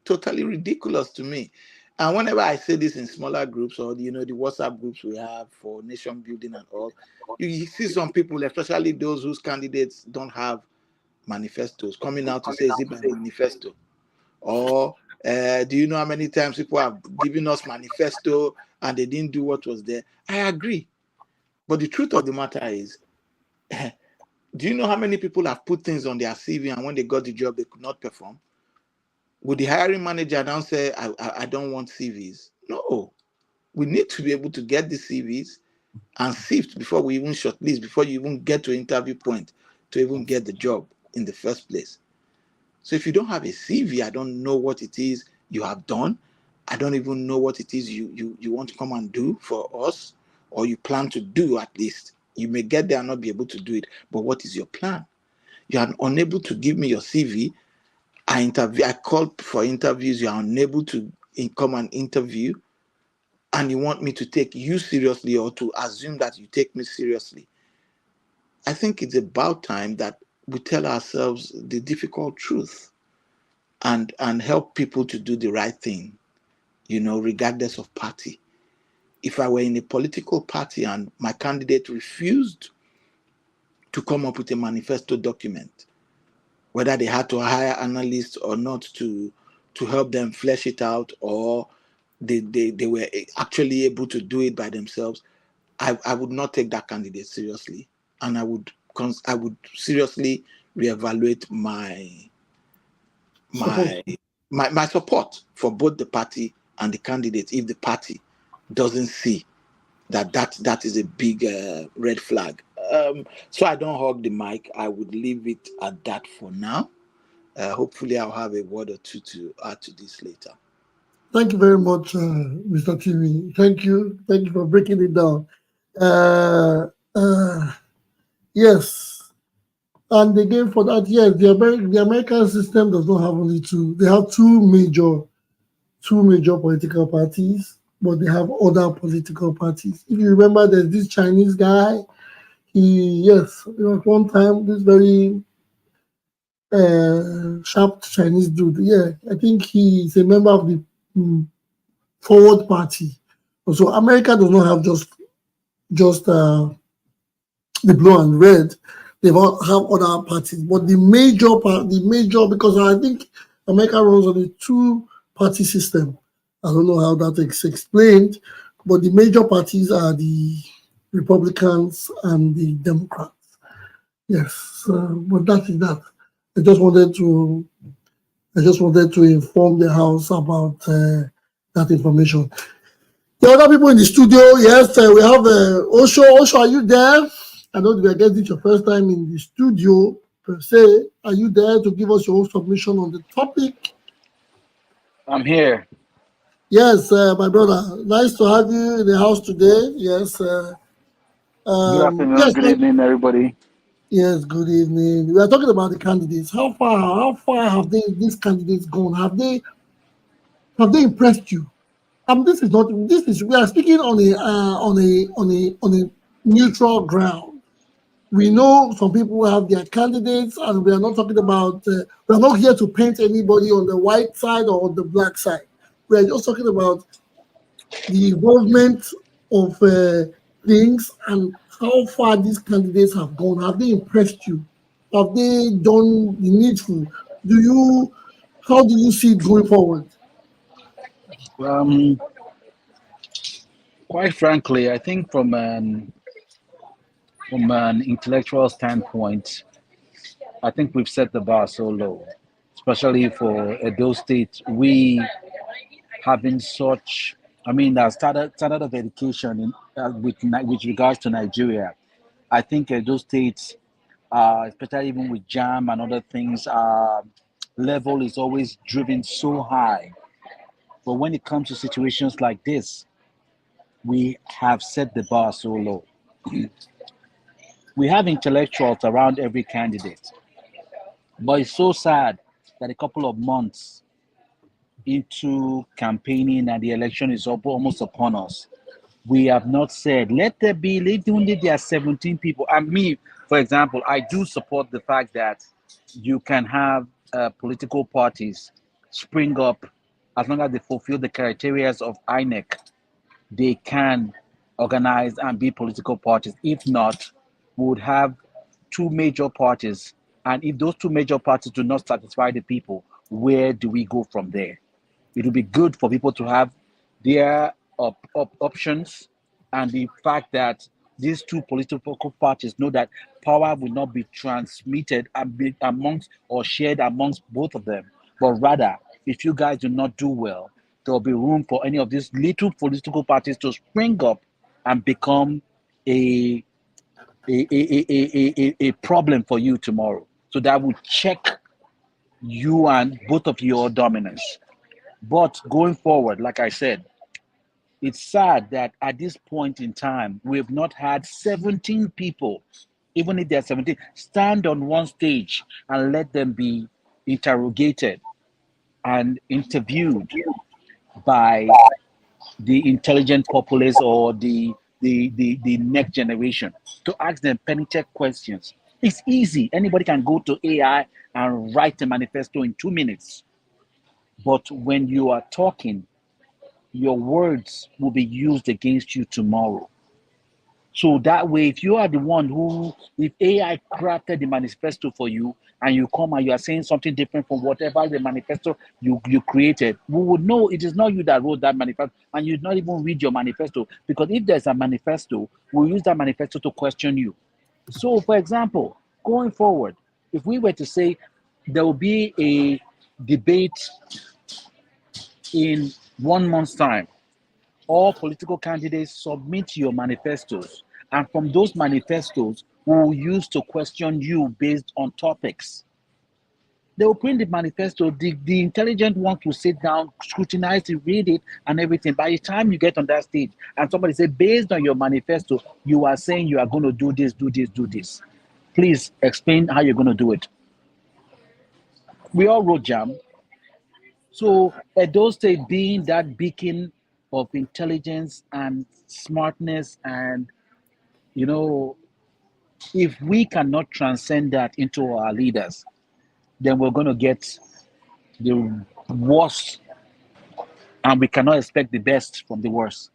totally ridiculous to me. And whenever I say this in smaller groups or the WhatsApp groups we have for nation building and all, you see some people, especially those whose candidates don't have manifestos, coming out to say, is it my manifesto? Or do you know how many times people have given us manifesto and they didn't do what was there? I agree. But the truth of the matter is, do you know how many people have put things on their CV and when they got the job, they could not perform? Would the hiring manager now say, I don't want CVs? No. We need to be able to get the CVs and sift before we even shortlist, before you even get to interview point to even get the job in the first place. So if you don't have a CV, I don't know what it is you have done. I don't even know what it is you want to come and do for us, or you plan to do at least. You may get there and not be able to do it, but what is your plan? You are unable to give me your CV. I called for interviews. You are unable to come and interview, and you want me to take you seriously or to assume that you take me seriously. I think it's about time that we tell ourselves the difficult truth and help people to do the right thing, regardless of party. If I were in a political party and my candidate refused to come up with a manifesto document, whether they had to hire analysts or not to help them flesh it out, or they were actually able to do it by themselves, I would not take that candidate seriously, and I would seriously reevaluate my support for both the party and the candidate if the party doesn't see that is a big red flag. So I don't hog the mic. I would leave it at that for now. Hopefully I'll have a word or two to add to this later. Thank you very much, Mr. TV. Thank you for breaking it down. Yes, and again for that, yes, the American system does not have only two. They have two major political parties, but they have other political parties. If you remember, there's this Chinese guy. One time this very sharp Chinese dude. Yeah, I think he's a member of the Forward Party. So America does not have just the blue and red. They have other parties, but the major, because I think America runs on a two-party system. I don't know how that is explained, but the major parties are the Republicans and the Democrats. Yes, but that is that. I just wanted to inform the House about that information. The other people in the studio, yes, we have Osho. Osho, are you there? I know we are getting your first time in the studio per se. Are you there to give us your own submission on the topic? I'm here. Yes, my brother. Nice to have you in the house today. Yes. Good afternoon, Yes. good evening, everybody. Yes. Good evening. We are talking about the candidates. How far have these candidates gone? Have they impressed you? This is not. This is. We are speaking on a neutral ground. We know some people have their candidates, and we are not talking about. We are not here to paint anybody on the white side or on the black side. We are just talking about the involvement of things and how far these candidates have gone. Have they impressed you? Have they done the needful? How do you see it going forward? Um, quite frankly, I think from an intellectual standpoint, I think we've set the bar so low, especially for Edo State. We having such, I mean, the standard of education with regards to Nigeria. I think those states, especially even with JAM and other things, level is always driven so high. But when it comes to situations like this, we have set the bar so low. We have intellectuals around every candidate, but it's so sad that a couple of months into campaigning and the election is almost upon us, we have not said, let only there are 17 people. And me, for example, I do support the fact that you can have political parties spring up as long as they fulfill the criteria of INEC. They can organize and be political parties. If not, we would have two major parties. And if those two major parties do not satisfy the people, where do we go from there? It will be good for people to have their options, and the fact that these two political parties know that power will not be transmitted amongst or shared amongst both of them, but rather, if you guys do not do well, there will be room for any of these little political parties to spring up and become a a problem for you tomorrow. So that would check you and both of your dominance. But going forward, like I said, it's sad that at this point in time, we've not had 17 people, even if they're 17, stand on one stage and let them be interrogated and interviewed by the intelligent populace or the next generation to ask them penetrate questions. It's easy. Anybody can go to AI and write a manifesto in 2 minutes. But when you are talking, your words will be used against you tomorrow. So that way, if you are the one if AI crafted the manifesto for you and you come and you are saying something different from whatever the manifesto you created, we would know it is not you that wrote that manifesto, and you not even read your manifesto, because if there's a manifesto, we'll use that manifesto to question you. So, for example, going forward, if we were to say there will be a debate in 1 month's time, all political candidates submit your manifestos, and from those manifestos, we will use to question you based on topics. They will print the manifesto, the intelligent ones will sit down, scrutinize it, read it, and everything. By the time you get on that stage and somebody say, based on your manifesto, you are saying you are going to do this, do this, do this. Please explain how you're going to do it. We all wrote JAM. So Edo State being that beacon of intelligence and smartness, and if we cannot transcend that into our leaders, then we're going to get the worst, and we cannot expect the best from the worst.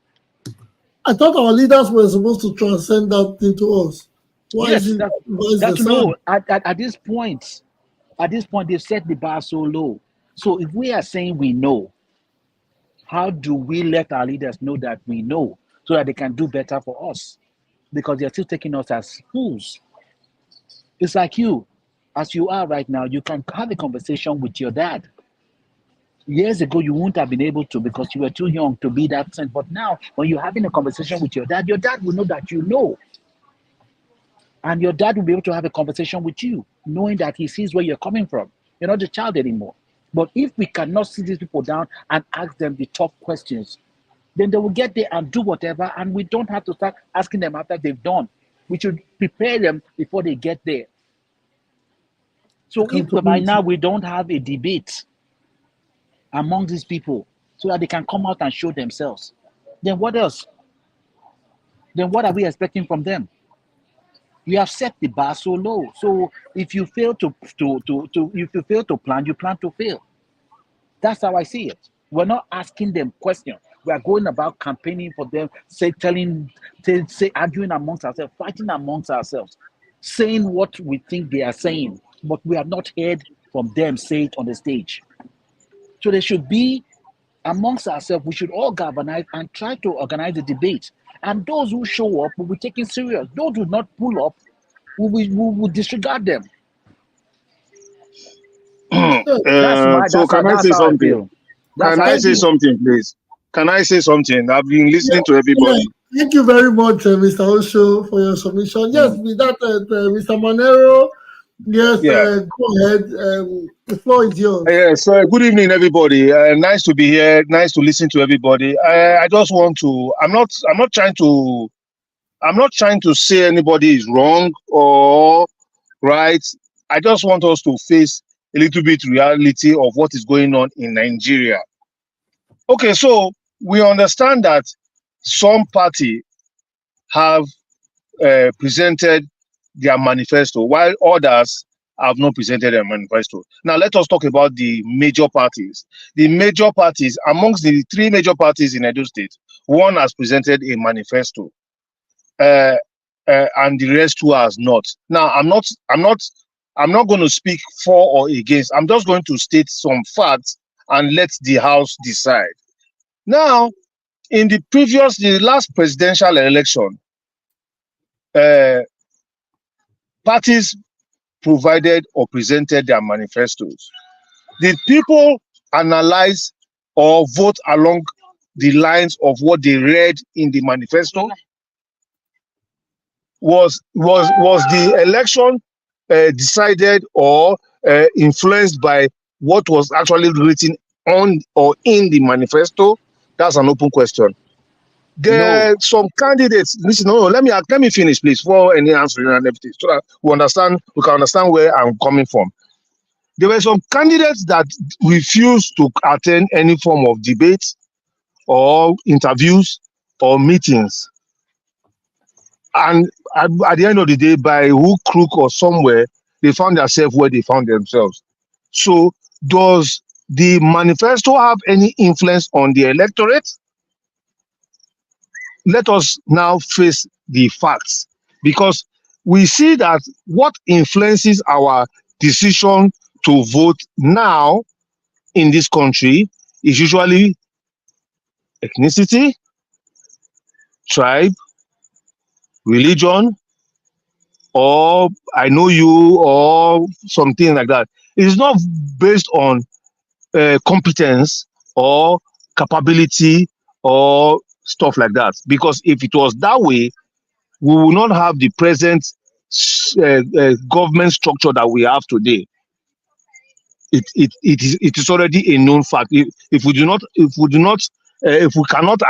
I thought our leaders were supposed to transcend that thing to us. Why Yes, is it vice that's versa? no. At this point, they've set the bar so low. So if we are saying we know, how do we let our leaders know that we know so that they can do better for us? Because they're still taking us as fools. It's like you, as you are right now, you can have a conversation with your dad. Years ago, you wouldn't have been able to because you were too young to be that sense. But now, when you're having a conversation with your dad will know that you know. And your dad will be able to have a conversation with you, knowing that he sees where you're coming from. You're not a child anymore. But if we cannot sit these people down and ask them the tough questions, then they will get there and do whatever, and we don't have to start asking them after they've done. We should prepare them before they get there. So if by now we don't have a debate among these people so that they can come out and show themselves, then what else? Then what are we expecting from them? You have set the bar so low. So if you fail to plan, you plan to fail. That's how I see it. We're not asking them questions. We are going about campaigning for them, arguing amongst ourselves, fighting amongst ourselves, saying what we think they are saying, but we have not heard from them say it on the stage. So there should be, amongst ourselves, we should all galvanize and try to organize a debate. And those who show up will be taken serious. Those who do not pull up, we will disregard them. So can I say something? Can I say something, please? Can I say something? I've been listening to everybody. Yeah. Thank you very much, Mr. Osho, for your submission. Yes, with that, Mr. Monero. Yes, go ahead. The floor is yours. Yes, good evening, everybody. Nice to be here. Nice to listen to everybody. I just want to. I'm not trying to say anybody is wrong or right. I just want us to face a little bit reality of what is going on in Nigeria. Okay, so we understand that some party have presented their manifesto while others have not presented their manifesto. Now let us talk about the major parties. The major parties, amongst the three major parties in Edo State, one has presented a manifesto, and the rest two has not. Now I'm not going to speak for or against. I'm just going to state some facts and let the House decide. Now, in the last presidential election, parties provided or presented their manifestos. Did people analyze or vote along the lines of what they read in the manifesto? Was the election decided or influenced by what was actually written on or in the manifesto? That's an open question. There are some candidates. Listen, let me finish, please, for any answer and everything, so that we can understand where I'm coming from. There were some candidates that refused to attend any form of debate or interviews or meetings. And at the end of the day, by hook, crook, or somewhere, they found themselves where they found themselves. So, does the manifesto have any influence on the electorate? Let us now face the facts, because we see that what influences our decision to vote now in this country is usually ethnicity, tribe, religion, or I know you, or something like that. It is not based on competence or capability or stuff like that. Because if it was that way, we will not have the present government structure that we have today. It is already a known fact. If we cannot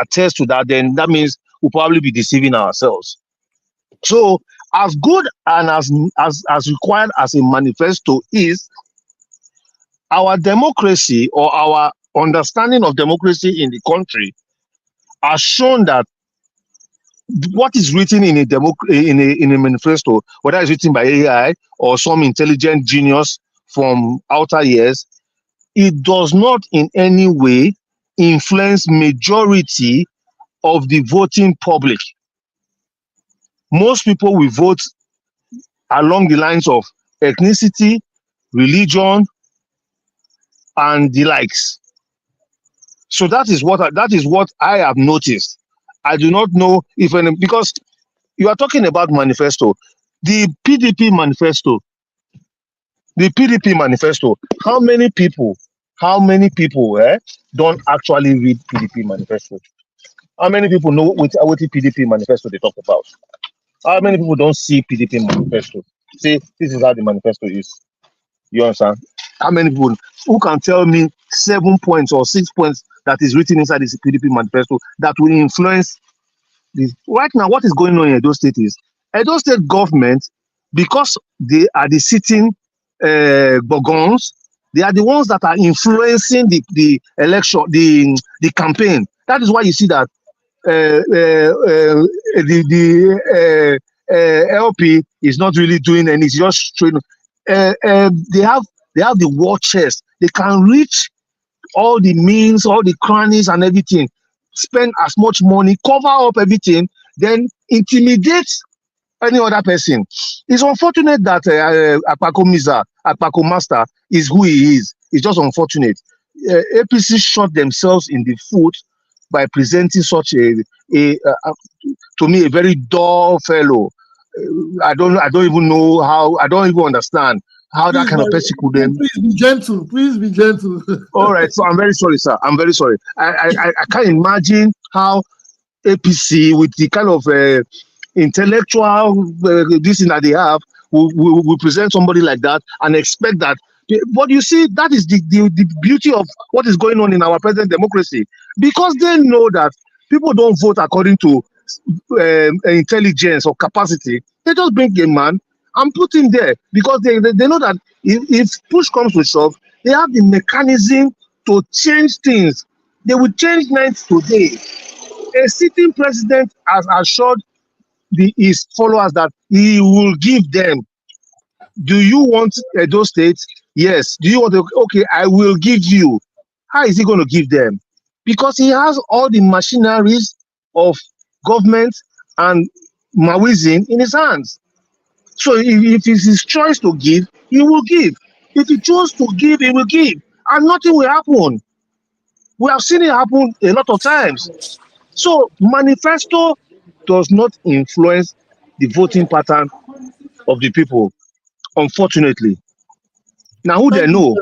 attest to that, then that means we'll probably be deceiving ourselves. So, as good and as required as a manifesto is, our democracy or our understanding of democracy in the country has shown that what is written in a manifesto, whether it's written by AI or some intelligent genius from outer years, it does not in any way influence majority of the voting public. Most people will vote along the lines of ethnicity, religion, and the likes. So that is what I have noticed. I do not know if any, because you are talking about manifesto, the PDP manifesto, How many people don't actually read PDP manifesto? How many people know what the PDP manifesto they talk about? How many people don't see PDP manifesto? Say this is how the manifesto is. You understand? How many people who can tell me 7 points or 6 points that is written inside this PDP manifesto that will influence this? Right now, what is going on in Edo State is Edo State government, because they are the sitting bogons, they are the ones that are influencing the election, the campaign. That is why you see that the LP is not really doing any. It's just trading. They have the war chest. They can reach all the means, all the crannies, and everything. Spend as much money, cover up everything, then intimidate any other person. It's unfortunate that Akpako Master is who he is. It's just unfortunate. APC shot themselves in the foot by presenting such to me, a very dull fellow. I don't even know how. I don't even understand how that kind of person could then. Please be gentle. Please be gentle. All right, so I'm very sorry, sir. I'm very sorry. I can't imagine how APC, with the kind of intellectual this thing that they have, will present somebody like that and expect that. But you see, that is the beauty of what is going on in our present democracy, because they know that people don't vote according to intelligence or capacity. They just bring a man and put him there because they know that if push comes to shove, they have the mechanism to change things. They will change minds today. A sitting president has assured his followers that he will give them. Do you want Edo State? Yes. Do you want to? Okay, I will give you. How is he going to give them? Because he has all the machineries of government and Maoism in his hands. So if it's his choice to give, he will give. If he chooses to give, he will give. And nothing will happen. We have seen it happen a lot of times. So manifesto does not influence the voting pattern of the people, unfortunately. Now who they know?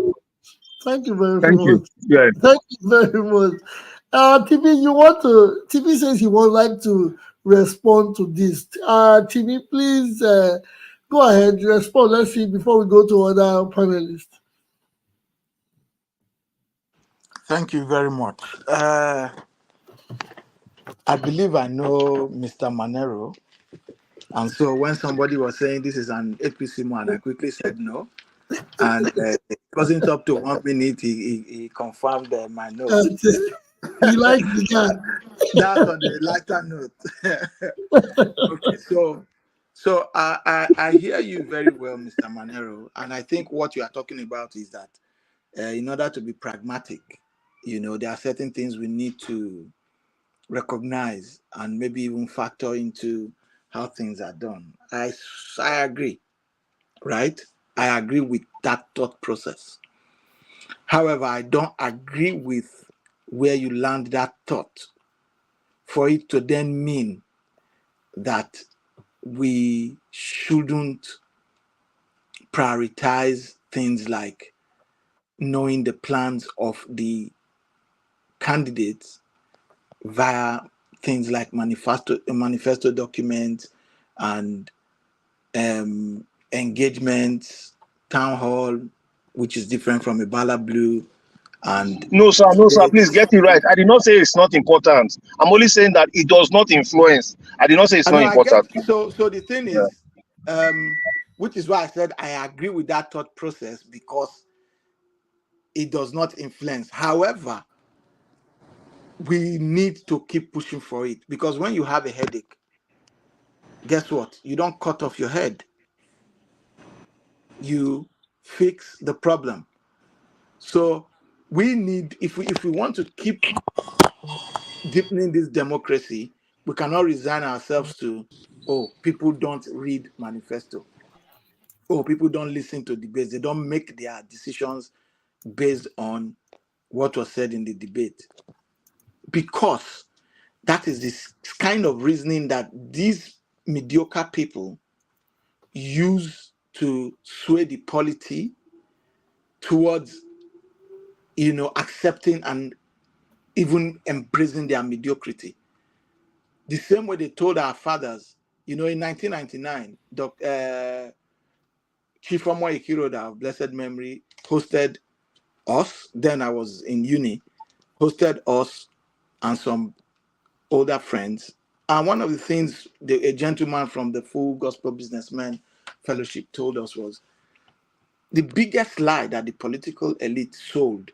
Thank you very Thank you. much. Yeah. Thank you very much. TV, TV says he would like to respond to this. TV, please go ahead, respond. Let's see before we go to other panelists. Thank you very much. I believe I know Mr. Manero. And so when somebody was saying this is an APC man, I quickly said no. And it wasn't up to 1 minute, he confirmed my note. He likes the guy. That's on the lighter note. Okay, so I hear you very well, Mr. Manero. And I think what you are talking about is that in order to be pragmatic, there are certain things we need to recognize and maybe even factor into how things are done. I agree, right? I agree with that thought process. However, I don't agree with where you land that thought for it to then mean that we shouldn't prioritize things like knowing the plans of the candidates via things like manifesto documents and engagements, town hall, which is different from a ballot blue, and No, sir. Please get it right. I did not say it's not important. I'm only saying that it does not influence. I did not say it's I not know I important. get. So the thing Yeah. is, which is why I said I agree with that thought process because it does not influence. However, we need to keep pushing for it because when you have a headache, guess what? You don't cut off your head. You fix the problem. So we need, if we want to keep deepening this democracy, we cannot resign ourselves to, oh, people don't read manifesto. Oh, people don't listen to debates. They don't make their decisions based on what was said in the debate. Because that is this kind of reasoning that these mediocre people use to sway the polity towards, accepting and even embracing their mediocrity. The same way they told our fathers, in 1999, Chief Omo Ikiroda of blessed memory hosted us. Then I was in uni, hosted us and some older friends. And one of the things a gentleman from the Full Gospel Businessman Fellowship told us was the biggest lie that the political elite sold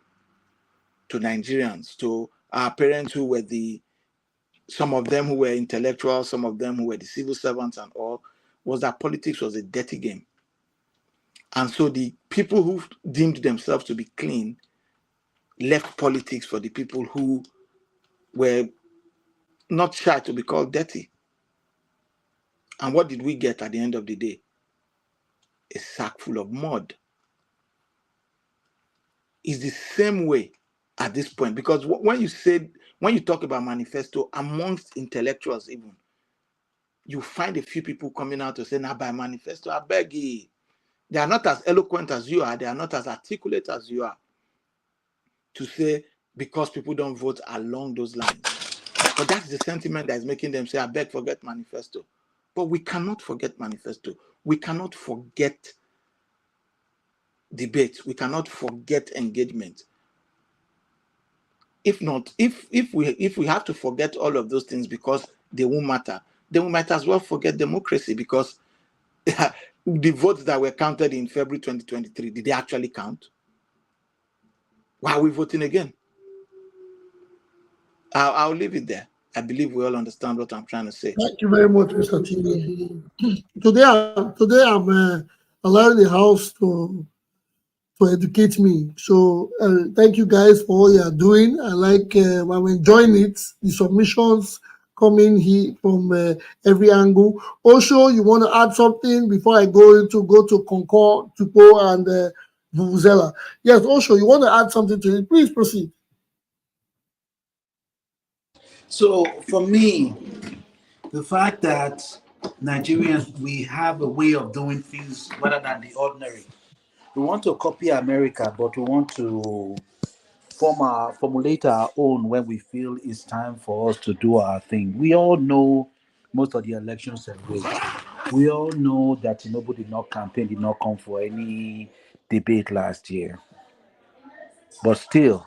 to Nigerians, to our parents who were some of them who were intellectuals, some of them who were the civil servants and all, was that politics was a dirty game. And so the people who deemed themselves to be clean left politics for the people who were not shy to be called dirty. And what did we get at the end of the day? A sack full of mud. It's the same way at this point, because when you talk about manifesto amongst intellectuals, even you find a few people coming out to say, "Now by manifesto, I beg you." They are not as eloquent as you are. They are not as articulate as you are to say, because people don't vote along those lines. But that's the sentiment that is making them say, "I beg, forget manifesto." But we cannot forget manifesto. We cannot forget debate. We cannot forget engagement. If not, if we have to forget all of those things because they won't matter, then we might as well forget democracy, because the votes that were counted in February 2023, did they actually count? Why are we voting again? I'll leave it there. I believe we all understand what I'm trying to say. Thank you very much, Mr. Tini. Today I'm allowing the house to educate me. So thank you guys for all you are doing. I'm enjoying it. The submissions coming here from every angle. Also, you want to add something before I go to Concord, Tupo, and Vuvuzela? Yes, also, you want to add something to it? Please proceed. So for me, the fact that Nigerians, we have a way of doing things rather than the ordinary. We want to copy America, but we want to formulate our own when we feel it's time for us to do our thing. We all know most of the elections are rigged. We all know that Tinubu did not come for any debate last year. But still,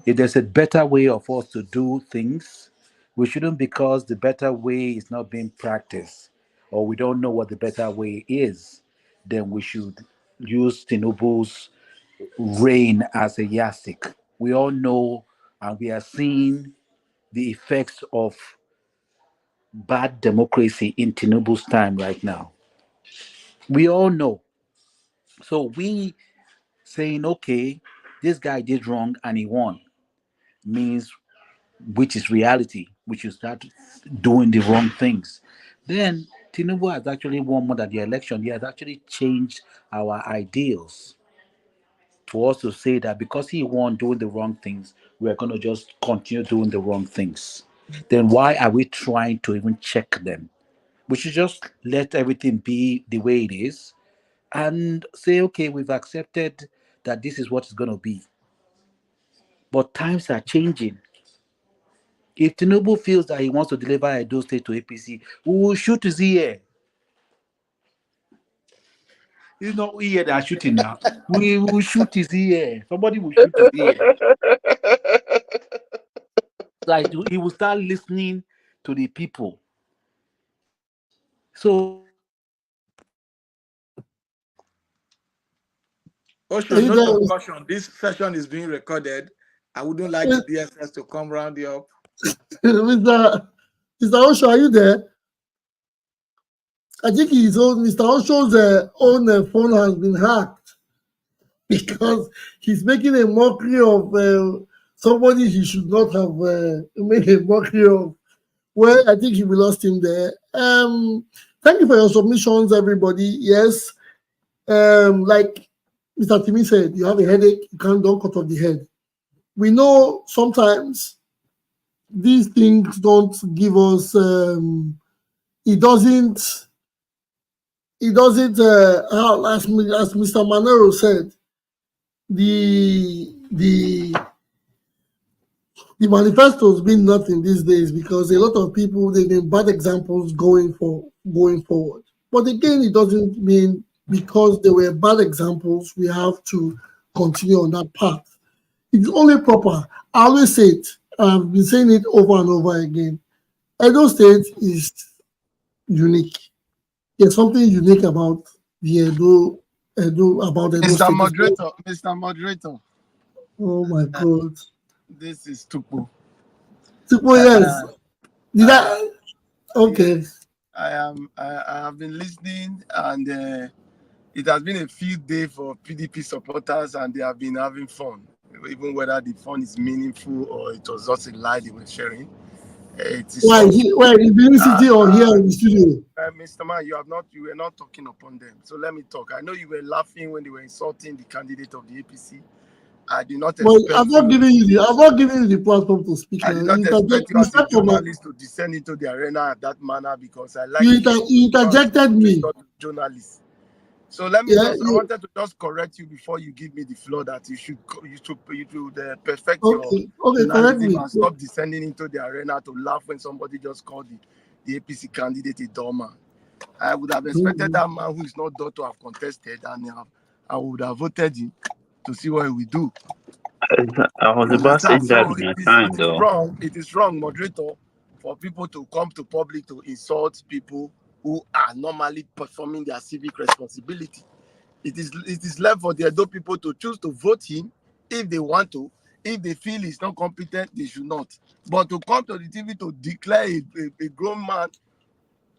if there's a better way of us to do things, we shouldn't, because the better way is not being practiced or we don't know what the better way is, then we should use Tinubu's reign as a yardstick. We all know and we are seeing the effects of bad democracy in Tinubu's time right now. We all know. So we saying, okay, this guy did wrong and he won, means, which is reality, we should start doing the wrong things. Then Tinubu has actually won more than the election. He has actually changed our ideals to us to say that because he won doing the wrong things, we're going to just continue doing the wrong things. Then why are we trying to even check them? We should just let everything be the way it is and say, okay, we've accepted that this is what it's going to be. But times are changing. If Tinubu feels that he wants to deliver Edo State to APC, we will shoot his ear. It's not ear that are shooting now. We will shoot his ear. Somebody will shoot his ear. Like he will start listening to the people. So Also, note of caution, this session is being recorded. I wouldn't like the DSS to come round you up. Mr. Osho, are you there? I think Mr. Osho's own phone has been hacked. because he's making a mockery of somebody he should not have made a mockery of. Well, I think we lost him there. Thank you for your submissions, everybody. Yes, like Mr. Timmy said, you have a headache, you don't cut off the head. We know sometimes these things don't give us. It doesn't. As Mr. Manero said, the manifestos mean nothing these days because a lot of people they've been bad examples going forward. But again, it doesn't mean because they were bad examples we have to continue on that path. It's only proper. I always say it. I've been saying it over and over again. Edo State is unique. There's something unique about the Edo Mr. State. Moderator, Mr. Moderator. Oh my God. This is Tupu. Tupu, yes. Did I? Okay. Yes, I have been listening, and it has been a field day for PDP supporters, and they have been having fun, even whether the fun is meaningful or it was just a lie they were sharing. It is Why in the city or here in the studio? Mr. Man, you were not talking upon them. So let me talk. I know you were laughing when they were insulting the candidate of the APC. I did not expect. Well, I'm not giving you the platform to speak. I did not expect you as a journalist to descend into the arena at that manner because I like you interjected me. Journalist. So let me I wanted to just correct you before you give me the floor that you should perfect your journalism and stop descending into the arena to laugh when somebody just called the APC candidate a doorman. I would have expected that man who is not there to have contested, and I would have voted him to see what he will do. I was about saying that in your time, though. It is wrong, moderator, for people to come to public to insult people who are normally performing their civic responsibility. It is left for the Edo people to choose to vote him if they want to. If they feel he's not competent, they should not. But to come to the TV to declare a grown man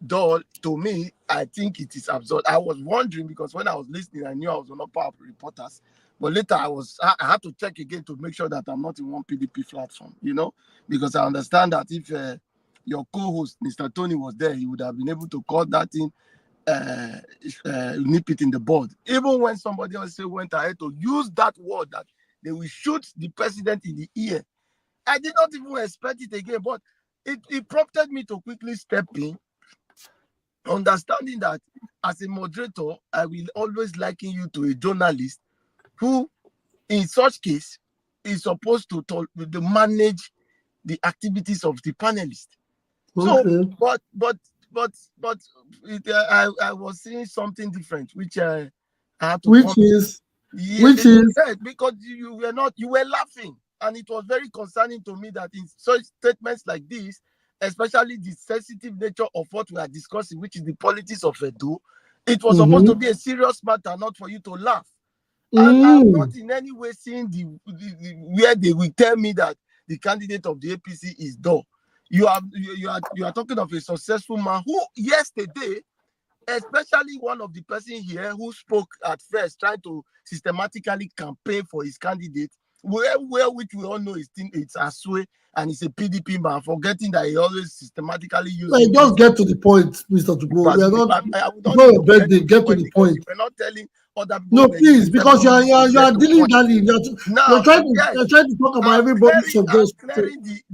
dull, to me, I think it is absurd. I was wondering because when I was listening, I knew I was not part of reporters. But later I had to check again to make sure that I'm not in one PDP platform, because I understand that if your co-host, Mr. Tony, was there, he would have been able to call that in, nip it in the bud. Even when somebody else went ahead to use that word that they will shoot the president in the ear, I did not even expect it again, but it prompted me to quickly step in, understanding that as a moderator, I will always liken you to a journalist who, in such case, is supposed to manage the activities of the panelists. Okay. So, but I was seeing something different, which I had to. Which is because you were laughing, and it was very concerning to me that in such statements like this, especially the sensitive nature of what we are discussing, which is the politics of Edo, it was supposed to be a serious matter, not for you to laugh. And I'm not in any way seeing where they will tell me that the candidate of the APC is dull. You are talking of a successful man who yesterday, especially one of the person here who spoke at first, trying to systematically campaign for his candidate, which we all know it's Aswe and he's a PDP man, forgetting that he always systematically uses. Just get to the point, Mr. Tupo. We are not your birthday. Get to the point. We're not telling other people. No, please, because you are dilly-dally. You're trying to talk about everybody's suggestion.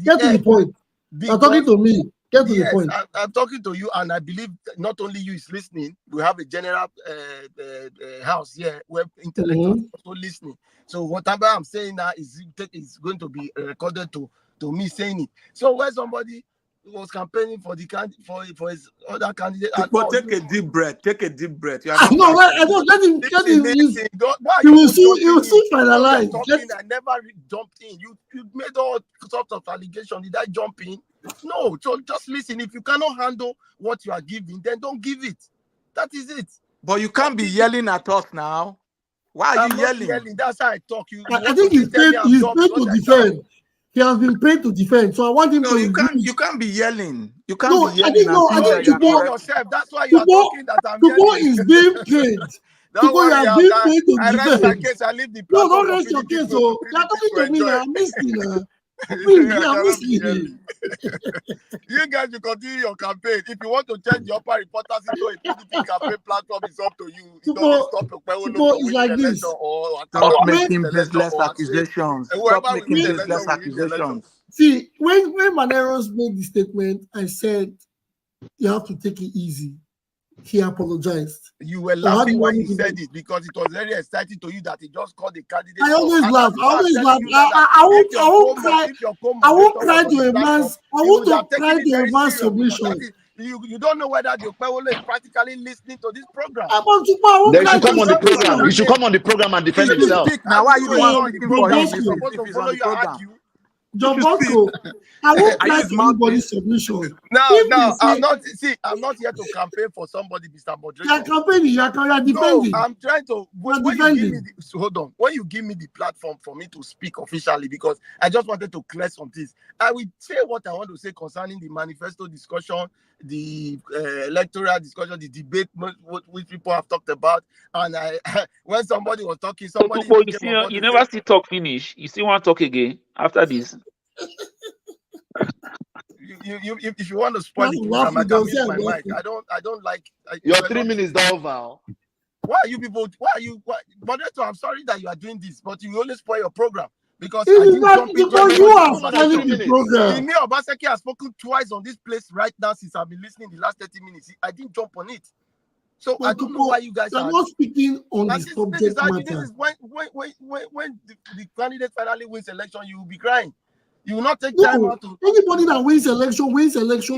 Get to the point. You're talking to me. Get to the point. I'm talking to you, and I believe not only you is listening. We have a general house here where intellectuals are also listening. So whatever I'm saying now is going to be recorded to me saying it. So when somebody was campaigning for for his other candidate, take a deep breath. Take a deep breath. I don't let him. You will soon finalize. I never jumped in. You made all sorts of allegations. Did I jump in? No. So just listen. If you cannot handle what you are giving, then don't give it. That is it. But you can't be yelling at us now. Why are you yelling? That's how I talk. I think he's paid to defend. He has been paid to defend, so I want him to. You can't be yelling. You can't be yelling. I think yourself. That's why you are talking that I'm yelling. Is being paid. Don't Because you worry, are being paid to I rest my defend. case. I leave the No, platform don't for rest your PDP case. to So you are talking to me enjoy. now. I'm listening. You Please, I'm cannot be hear listening. me. You guys will continue your campaign. If you want to change the upper reporters into a PDP campaign platform, it's up to you. It doesn't stop Okpebholo Super from is winning like the this. election or Stop Akpabio When winning making the election baseless or Asif. accusations. Whoever Stop will making win the Yes. election baseless will win the election. accusations. See, when Maneros made the statement, I said you have to take it easy. He apologized. You were So how do laughing you when want me he to said do? it because it was very exciting to you that he just called the candidate. I always And laugh. that's I why I'm always telling laugh. you now that I if won't cry. if your I won't co-moderator cry was on to the a platform, man's. I he want would have to cry taken it to a very man's serious because submission. that is, you don't know whether the Okpebholo is practically listening to this program. I won't Then you cry should to come his on the Don't call program. that He submission. should name. come on the program and defend If you himself. speak now, why are you the one speaking Bro, for him? he's John supposed If to he's follow on the you and program, argue. John if you speak, Bosco, I won't are you cry his to anybody's mouthpiece? submission. Now, If they I'm say not here to campaign for somebody, Mr. you are Moderator. campaigning, you are No, defending. I'm trying to. You are When you give me defending. the, hold on, when you give me the platform for me to speak officially, because I just wanted to clear some things, I will say what I want to say concerning the manifesto discussion, the electoral discussion, the debate, which people have talked about. And I, when somebody was talking, somebody Otupo, came on board you to never say, still talk finish. You still want to talk again after this? if you want to spoil the I'm program, I laughing. can They'll say mute I'm my mic. laughing. I don't like. Your We're 3 not. minutes down, Val. Why are you people? Why are you? Moderator, I'm sorry that you are doing this, but you always spoil your program because It I is didn't not jump into because you anybody's are More than 3 spoiling conversation. the minutes. program. Imi Obaseki has spoken twice on this place right now since I've been listening the last 30 minutes. I didn't jump on it. So I But don't know why you guys you're are. not speaking on the And this is subject how this matter. is when the candidate finally wins election, you will be crying. You will not take time No, out to anybody that wins election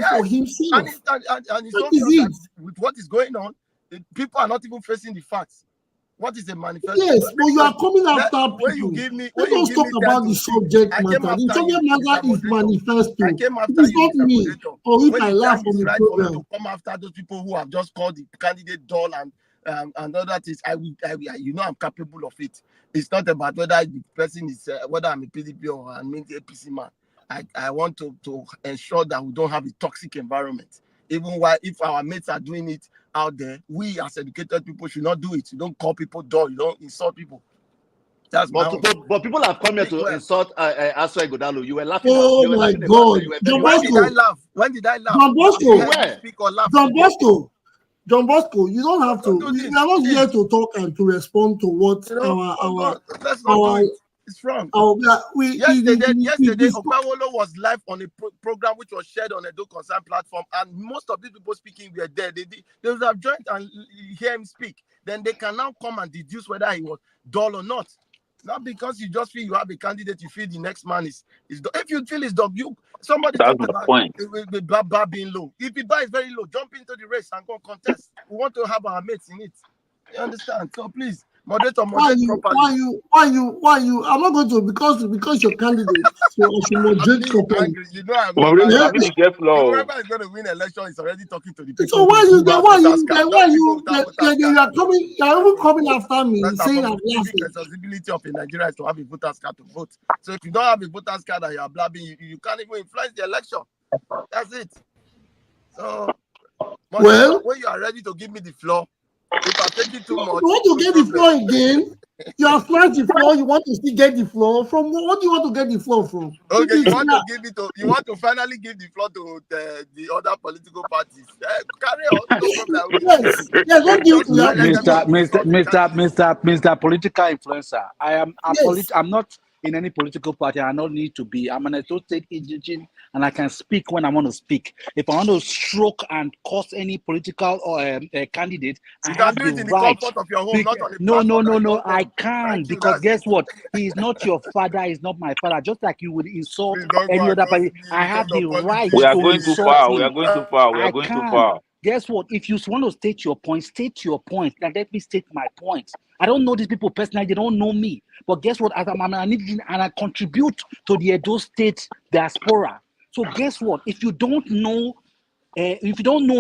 for yes. himself. And it's That obvious is that it. with what is going on, people are not even facing the facts. What is the manifesto? Yes, but you are coming after When you people. give me Let us talk time about to the speak, subject I came matter. The after you, subject Mr. matter is Moderator. I manifesto. came It after is you, not Mr. me, Moderator. or if When I the laugh time on is the right for me program. to come after those people who have just called the candidate dull and other things, you know I'm capable of it. It's not about whether the person is whether I'm a PDP or I'm an APC man. I want to ensure that we don't have a toxic environment. Even while if our mates are doing it out there, we as educated people should not do it. You don't call people dull. You don't insult people. That's my own. But people have come here Speak to well. insult Aswai Godalo. You were laughing Oh my about God. it. You were John very When happy. did I Bosco, laugh? When did I laugh? John Have you Bosco, heard me speak or laugh John today? Bosco, John Bosco, you don't have Don't to. do You this. are not here Please. to talk and to respond to what You know, let's not do it. It's wrong. Yesterday, discuss. Okpebholo was live on a program which was shared on a Do Concern platform, and most of these people speaking were there. They would have joined and hear him speak. Then they can now come and deduce whether he was dull or not. Not because you just feel you have a candidate, you feel the next man is dull. If you feel it's dull, somebody That's talked my about point. the bar being low. If the bar is very low, jump into the race and go contest. We want to have our mates in it. You understand? So please, moderate properly. Why you? I'm not going to because you're candidate. So I should I'm moderate being properly. angry. You know I'm not Moderator, Yeah. angry. maybe get flow. Whoever is going to win election is already talking to the people So why who have voters you card. Not people without voters card. you are coming? You are even coming after me First and saying I'm foremost, the civic laughing. responsibility of a Nigerian is to have a voters card to vote. So if you don't have a voters card and you are blabbing, you can't even influence the election. That's it. So, Well, when you are ready to give me the floor, if I'm taking too you much, want to no get the problem. floor again? You have flashed the floor. You want to still get the floor from? What do you want to get the floor from? Okay, you want to finally give the floor to the other political parties. Carry on, no problem. Yes, don't give Just me that. let them Mr. Political Influencer. Yes. I'm not in any political party. I don't need to be. I'm an associate agent, and I can speak when I want to speak. If I want to stroke and cause any political or candidate, I You can have do the it in the right. comfort of your home, not on the No, platform that you don't I own. can't, Thank you. because That's it. guess what? He is not your father. He's not my father. Just like you would insult Please don't go any and other roast party, me I because have the of right We are to going too insult far. him. We are I going too can't. far. Guess what? If you want to state your point, state your point. Now let me state my point. I don't know these people personally. They don't know me. But guess what? As I'm an Indian and I contribute to the Edo State diaspora. So guess what? If you don't know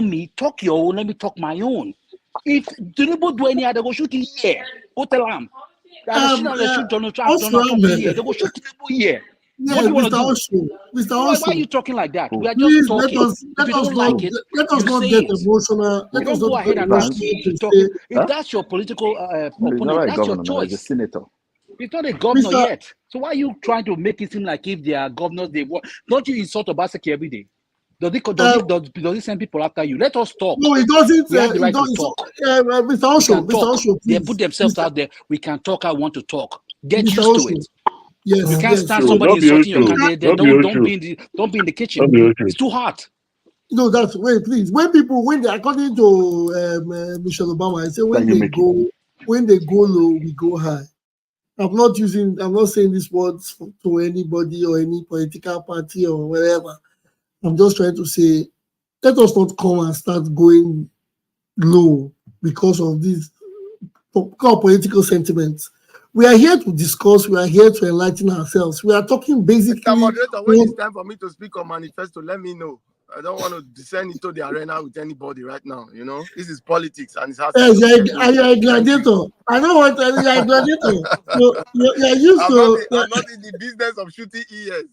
me, talk your own. Let me talk my own. If Tinubu do any other, go shoot here. Go tell them. They shoot Donald Trump Osram, here. They go shoot Tinubu here. What do you want Mr. to do? Osho, Mr. Why are Osho, you talking like that? We are just please talking. If you don't like it, let you us not say get it. emotional. You Let us don't go not get ahead and Blank. start emotional to talking. say, If Huh? that's your political No, he's not opponent, a that's your governor now, he's a choice. senator. He's not a governor Mr. yet. So why are you trying to make it seem like if they are governors, they want? Don't you insult Obaseki every day? Does it send people after you? Let us talk. No, it doesn't. We have the It right to doesn't. talk. Mr. We Osho, can Mr. talk. Osho, They please. put themselves Mr. out there. We can talk. I want to talk. Get Mr. used to Osho, it. yes, You can't yes. stand No, somebody not be insulting your Osho. candidate. Not be Don't Osho. be in the kitchen. Not be Osho. It's too hot. No, that's wait, please. When they, according to Michelle Obama, I say Can you make it? when they go low, we go high. I'm not saying these words to anybody or any political party or whatever. I'm just trying to say, let us not come and start going low because of these political sentiments. We are here to discuss. We are here to enlighten ourselves. We are talking Mr. basically. Moderator, when it's time for me to speak on manifesto, let me know. I don't want to descend into the arena with anybody right now. You know, this is politics and it has to Yes, do with people. you're a gladiator. I know what you're a gladiator. You're used I'm not in the business of shooting ears.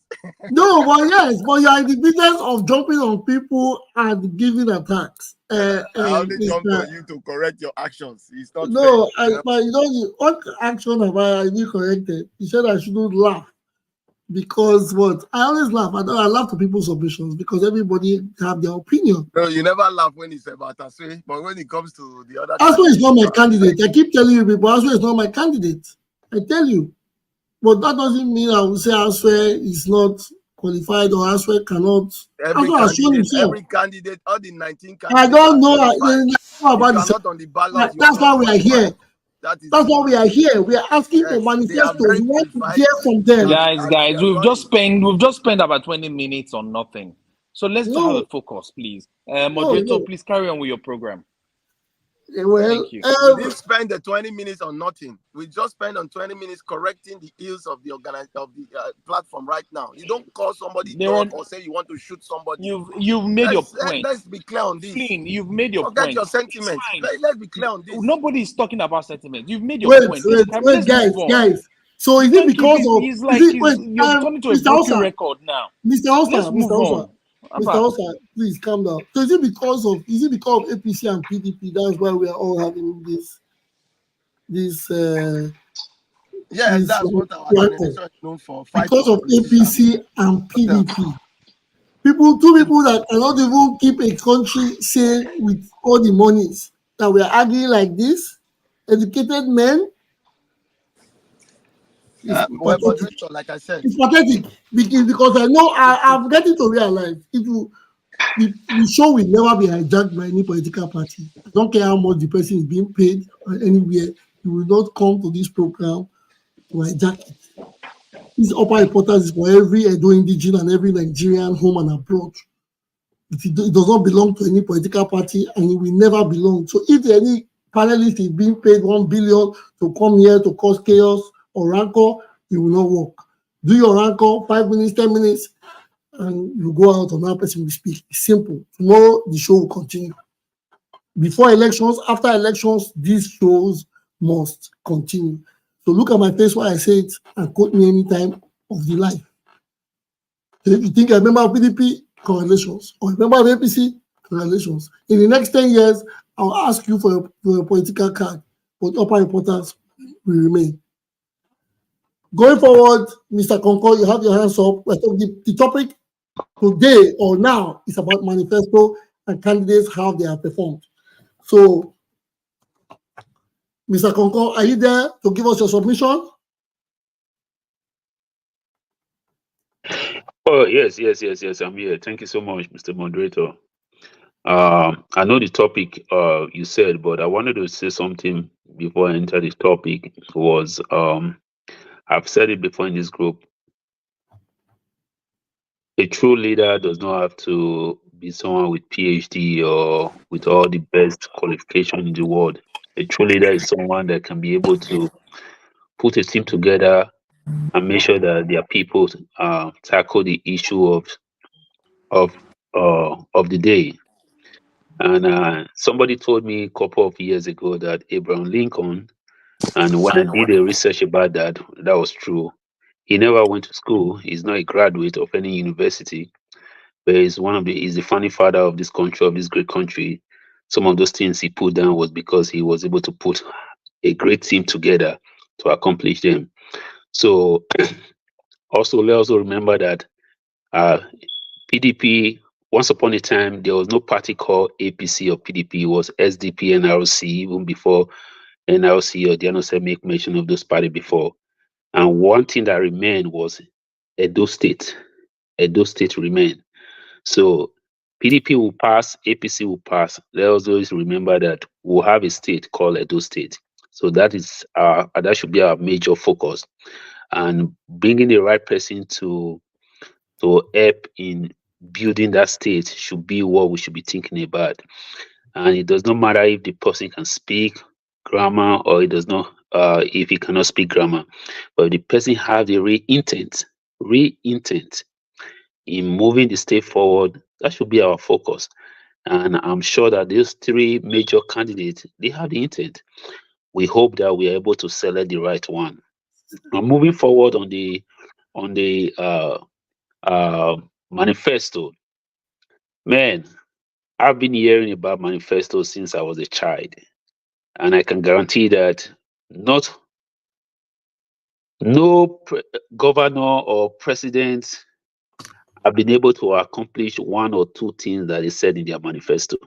no, but yes, but you're in the business of jumping on people and giving attacks. I only jump Mr. on you to correct your actions. It's not fair. No, You know? but what action have I been corrected? You said I shouldn't laugh because what? I always laugh. I laugh to people's submissions because everybody have their opinion. No, you never laugh when it's about Aswe, but when it comes to the other Aswe is not my candidate, candidate. I keep telling you people, Aswe is not my candidate. I tell you. But that doesn't mean I will say Aswe is not qualified or Aswe cannot. Aswe has shown himself. every candidate, all the 19 candidates. I don't know about if you are not on the ballot. That's why we are here. That's why we are here. We are asking for Yes, manifestos. they are very We want to qualified. hear from them. Guys, we've just spent about 20 minutes on nothing. So let's have a focus, please. Moderator, please carry on with your program. Well, we didn't spend the 20 minutes on nothing. We just spent on 20 minutes correcting the ills of the platform right now. You don't call somebody dog or say you want to shoot somebody. You've made your point. Let's be clear on this. Flynn, you've made your Forget point. your sentiments. Let's be clear on this. Nobody is talking about sentiments. You've made your point. Wait, guys. So is it because of? You're turning to a broken record now. Mr. Osa, Let's move on. Mr. Osa, please calm down. So is it because of APC and PDP? That's why we are all having this. That's what our organization is known for. Because of APC and PDP. Two people that cannot even keep a country safe with all the monies that we are arguing like this, educated men. Like I said, it's pathetic because I know I'm getting to realize the show will never be hijacked by any political party. I don't care how much the person is being paid or anywhere. You will not come to this program to hijack it. This upper importance is for every Edo indigenous and every Nigerian home and abroad. It does not belong to any political party and it will never belong. So if any panelist is being paid 1 billion to come here to cause chaos or rancor, it will not work. Do your rancor, 5 minutes, 10 minutes, and you go out, another person will speak. It's simple. Tomorrow, the show will continue. Before elections, after elections, these shows must continue. So look at my face while I say it and quote me any time of the life. So if you think I remember PDP, congratulations. Or remember APC, congratulations. In the next 10 years, I'll ask you for your political card, but upper importance will remain. Going forward, Mr. Concord, you have your hands up. The topic today or now is about manifesto and candidates, how they have performed. So, Mr. Concord, are you there to give us your submission? Oh, yes, I'm here. Thank you so much, Mr. Moderator. I know the topic you said, but I wanted to say something before I enter the topic. Was I've said it before in this group. A true leader does not have to be someone with PhD or with all the best qualification in the world. A true leader is someone that can be able to put a team together and make sure that their people tackle the issue of the day. And somebody told me a couple of years ago that Abraham Lincoln, and when I did a research about that, that was true. He never went to school. He's not a graduate of any university, but he's the founding father of this country, of this great country. Some of those things he put down was because he was able to put a great team together to accomplish them. So also let us remember that uh, PDP, once upon a time, there was no party called APC or PDP. It was SDP, NRC, even before NRC or Diano make mention of those parties before. And one thing that remained was Edo State. Edo State remained. So PDP will pass, APC will pass. Let us always remember that we'll have a state called Edo State. So that should be our major focus, and bringing the right person to help in building that state should be what we should be thinking about. And it does not matter if the person can speak grammar or it does not, if he cannot speak grammar, but if the person has the real intent in moving the state forward, that should be our focus. And I'm sure that these three major candidates, they have the intent. We hope that we are able to select the right one. Now, moving forward on the manifesto, man, I've been hearing about manifesto since I was a child, and I can guarantee that no governor or president have been able to accomplish one or two things that is said in their manifesto.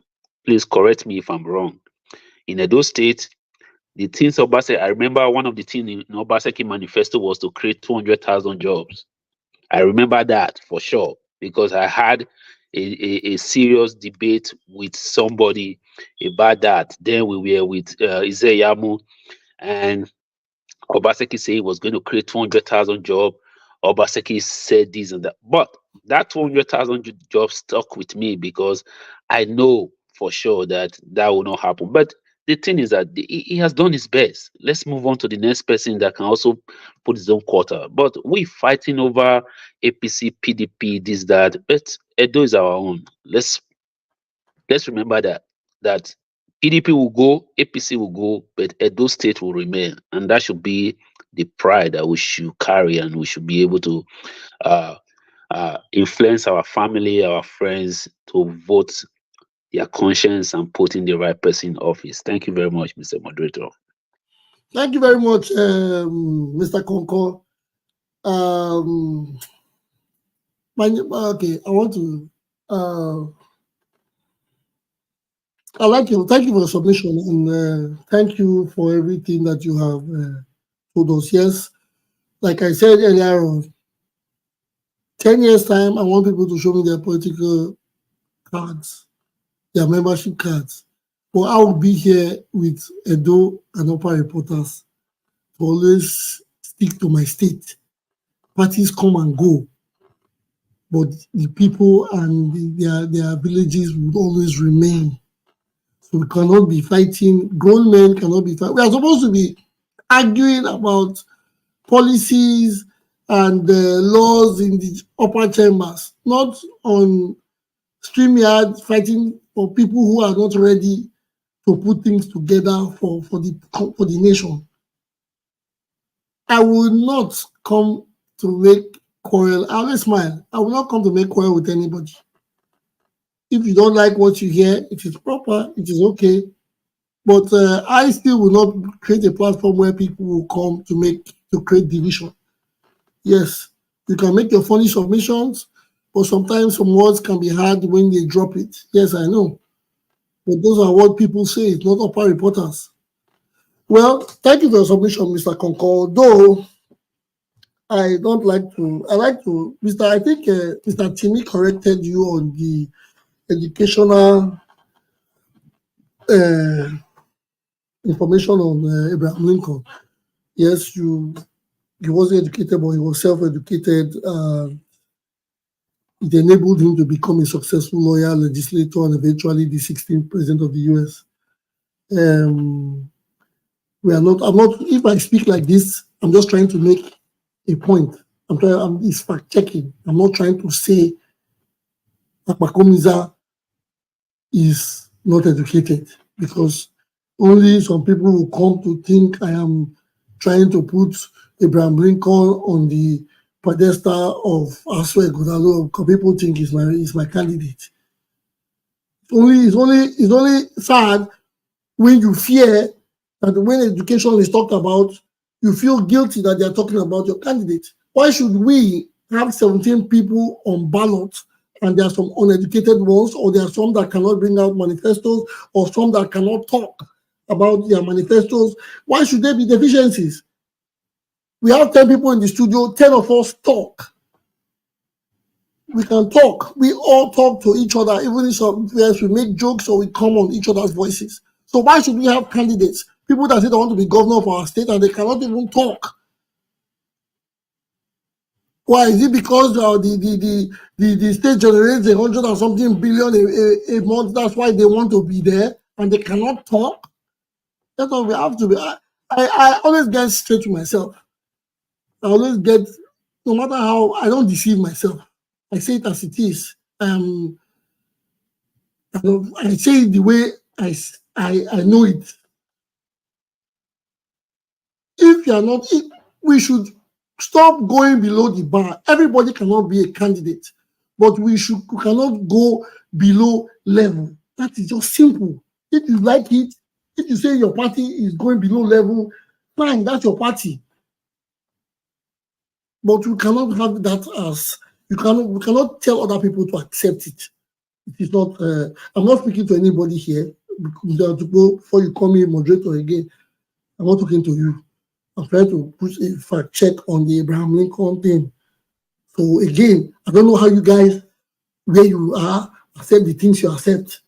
Please correct me if I'm wrong. In Edo State, the things Obaseki, I remember one of the things in Obaseki manifesto was to create 200,000 jobs. I remember that for sure because I had a serious debate with somebody about that. Then we were with Izeyamu, and Obaseki said he was going to create 200,000 jobs. Obaseki said this and that. But that 200,000 jobs stuck with me because I know for sure that will not happen. But the thing is that he has done his best. Let's move on to the next person that can also put his own quarter. But we fighting over APC, PDP, this, that. But Edo is our own. Let's remember that PDP will go, APC will go, but Edo State will remain, and that should be the pride that we should carry, and we should be able to influence our family, our friends to vote their conscience and put in the right person in office. Thank you very much, Mr. Moderator. Thank you very much, Mr. Konko. Okay, I want to. Thank you for the submission, and thank you for everything that you have told us. Yes, like I said earlier on, 10 years time, I want people to show me their political cards, their membership cards. But I will be here with Edo and Upper reporters to always stick to my state. Parties come and go, but the people and their villages would always remain. So we cannot be fighting, grown men cannot be fighting. We are supposed to be arguing about policies and laws in the upper chambers, not on StreamYard fighting for people who are not ready to put things together for the nation. I will not come to make quarrel. I always smile. I will not come to make quarrel with anybody. If you don't like what you hear, it is proper, it is okay. But I still will not create a platform where people will come to create division. Yes, you can make your funny submissions, but sometimes some words can be hard when they drop it. Yes, I know. But those are what people say, it's not upper reporters. Well, thank you for your submission, Mr. Concord. Though I don't like to, I think Mr. Timmy corrected you on the educational information on Abraham Lincoln. Yes, he wasn't educated, but he was self-educated. It enabled him to become a successful lawyer, legislator, and eventually the 16th president of the U.S. I'm not, if I speak like this, I'm just trying to make a point. It's fact checking. I'm not trying to say that Makomiza is not educated, because only some people will come to think I am trying to put Abraham Lincoln on the pedestal of Aswe Godalo because people think he's my candidate. It's only sad when you fear that when education is talked about, you feel guilty that they are talking about your candidate. Why should we have 17 people on ballot and there are some uneducated ones, or there are some that cannot bring out manifestos, or some that cannot talk about their manifestos? Why should there be deficiencies? We have 10 people in the studio, 10 of us talk. We can talk. We all talk to each other, even if we make jokes or we come on each other's voices. So why should we have candidates, people that say they want to be governor of our state and they cannot even talk? Why? Is it because the state generates 100 and something billion a month? That's why they want to be there and they cannot talk? That's what we have to be. I always get straight to myself. I always get, no matter how, I don't deceive myself. I say it as it is. I say it the way I know it. If you are not, we should stop going below the bar. Everybody cannot be a candidate, but we cannot go below level. That is just simple. If you like it, if you say your party is going below level, fine, that's your party. But we cannot have that as we cannot tell other people to accept it. It is not. I'm not speaking to anybody here. Before you call me a moderator again, I'm not talking to you. I'm trying to put a fact check on the Abraham Lincoln thing. So again, I don't know how you guys, where you are, accept the things you accept.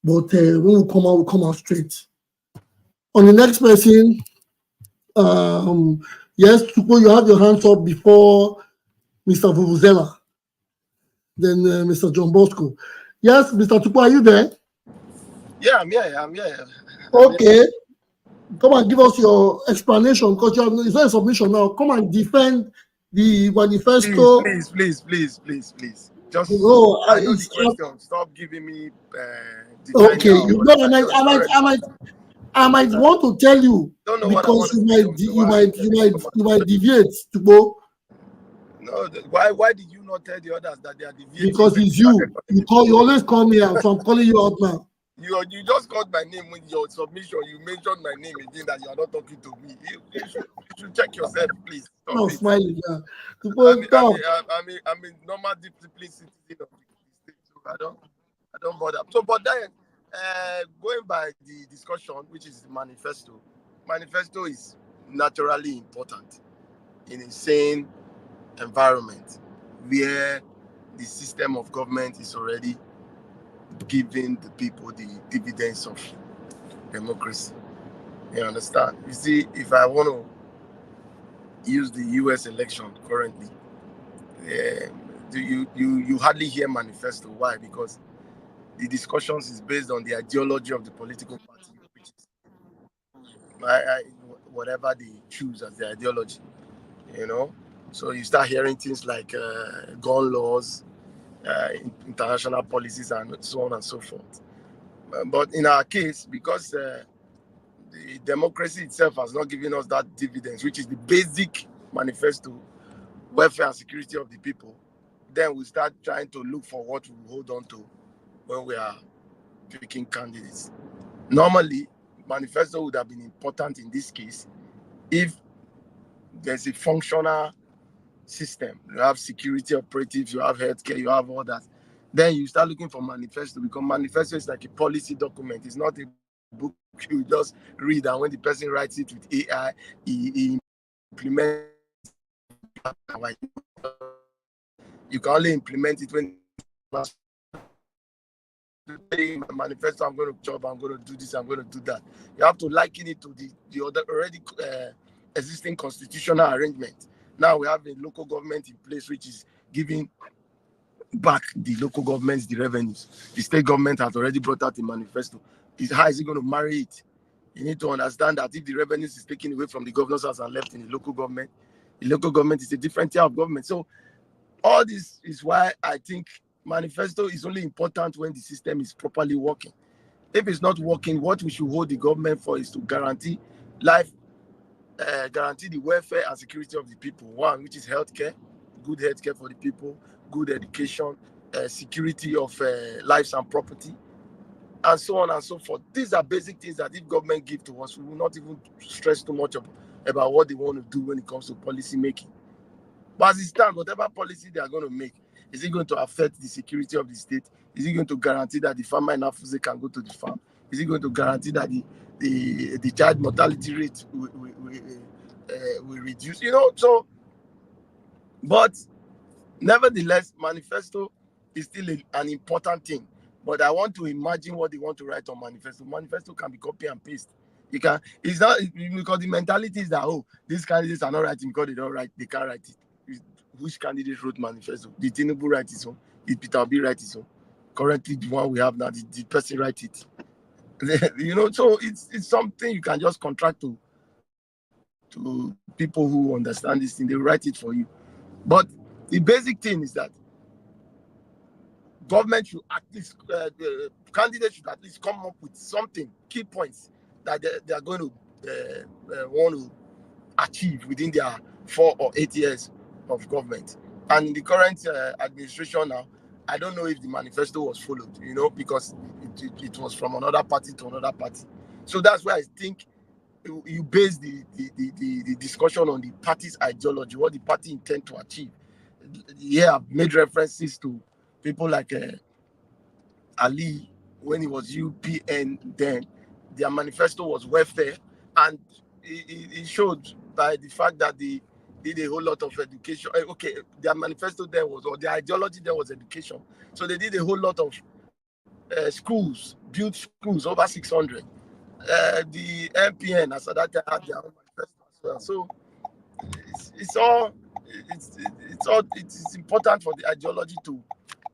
But when we come out straight. On the next person, yes, Tuko, you have your hands up before Mr. Vuvuzela, then Mr. John Bosco. Yes, Mr. Tuko, are you there? Yeah, I'm here. Okay. Come and give us your explanation because it's not a submission now. Come and defend the manifesto. Please. Just No, I know the question. Stop giving me okay. You know, I might want to tell you because you might deviate to go. No, why did you not tell the others that they are deviating? Because it's you. You always call me out, so I'm calling you out now. You just called my name with your submission. You mentioned my name again that you are not talking to me. You should check yourself, please. I'm smiling now. I'm a normal disciplined citizen of the state, so I don't bother. So, but then going by the discussion, which is the manifesto is naturally important in a sane environment where the system of government is already giving the people the dividends of democracy. You understand? You see, if I want to use the US election currently, you hardly hear manifesto. Why? Because the discussions is based on the ideology of the political party, which is whatever they choose as their ideology. So you start hearing things like gun laws, international policies, and so on and so forth. But in our case, because the democracy itself has not given us that dividends, which is the basic manifesto, welfare and security of the people, then we start trying to look for what we hold on to when we are picking candidates. Normally, manifesto would have been important in this case if there's a functional system. You have security operatives, you have healthcare, you have all that. Then you start looking for manifesto, because manifesto is like a policy document. It's not a book you just read, and when the person writes it with AI, he implements. You can only implement it when manifesto, I'm going to job, I'm going to do this, I'm going to do that. You have to liken it to the other already existing constitutional arrangement. Now we have a local government in place which is giving back the local governments the revenues. The state government has already brought out a manifesto. How is it going to marry it? You need to understand that if the revenues is taken away from the governor's house and left in the local government is a different type of government. So all this is why I think manifesto is only important when the system is properly working. If it's not working, what we should hold the government for is to guarantee life guarantee the welfare and security of the people. One, which is healthcare, good healthcare for the people, good education, security of lives and property, and so on and so forth. These are basic things that if government give to us, we will not even stress too much about what they want to do when it comes to policy making. But as it stands, whatever policy they are going to make, is it going to affect the security of the state? Is it going to guarantee that the farmer in Afuse can go to the farm? Is it going to guarantee that the child mortality rate will reduce? You know, so, but nevertheless, manifesto is still an important thing. But I want to imagine what they want to write on manifesto. Manifesto can be copy and paste. You can. It's not because the mentality is that these candidates are not writing because they don't write. They can't write it. Which candidate wrote manifesto? Did Tinubu write his own? Did Peter Obi write his own? Currently, the one we have now, did the person write it? You know, so it's something you can just contract to people who understand this thing. They write it for you. But the basic thing is that government should at least, candidates should at least come up with something, key points that they are going to want to achieve within their 4 or 8 years of government. And in the current administration now, I don't know if the manifesto was followed, you know, because it was from another party to another party. So that's why I think you base the discussion on the party's ideology, what the party intend to achieve. Yeah, I've made references to people like Ali when he was UPN then. Their manifesto was welfare, and it showed by the fact that they did a whole lot of education. Okay, their manifesto there was, or their ideology there was education. So they did a whole lot of schools, built schools, over 600. The MPN, as at that time, had their own manifesto as well. So it's important for the ideology to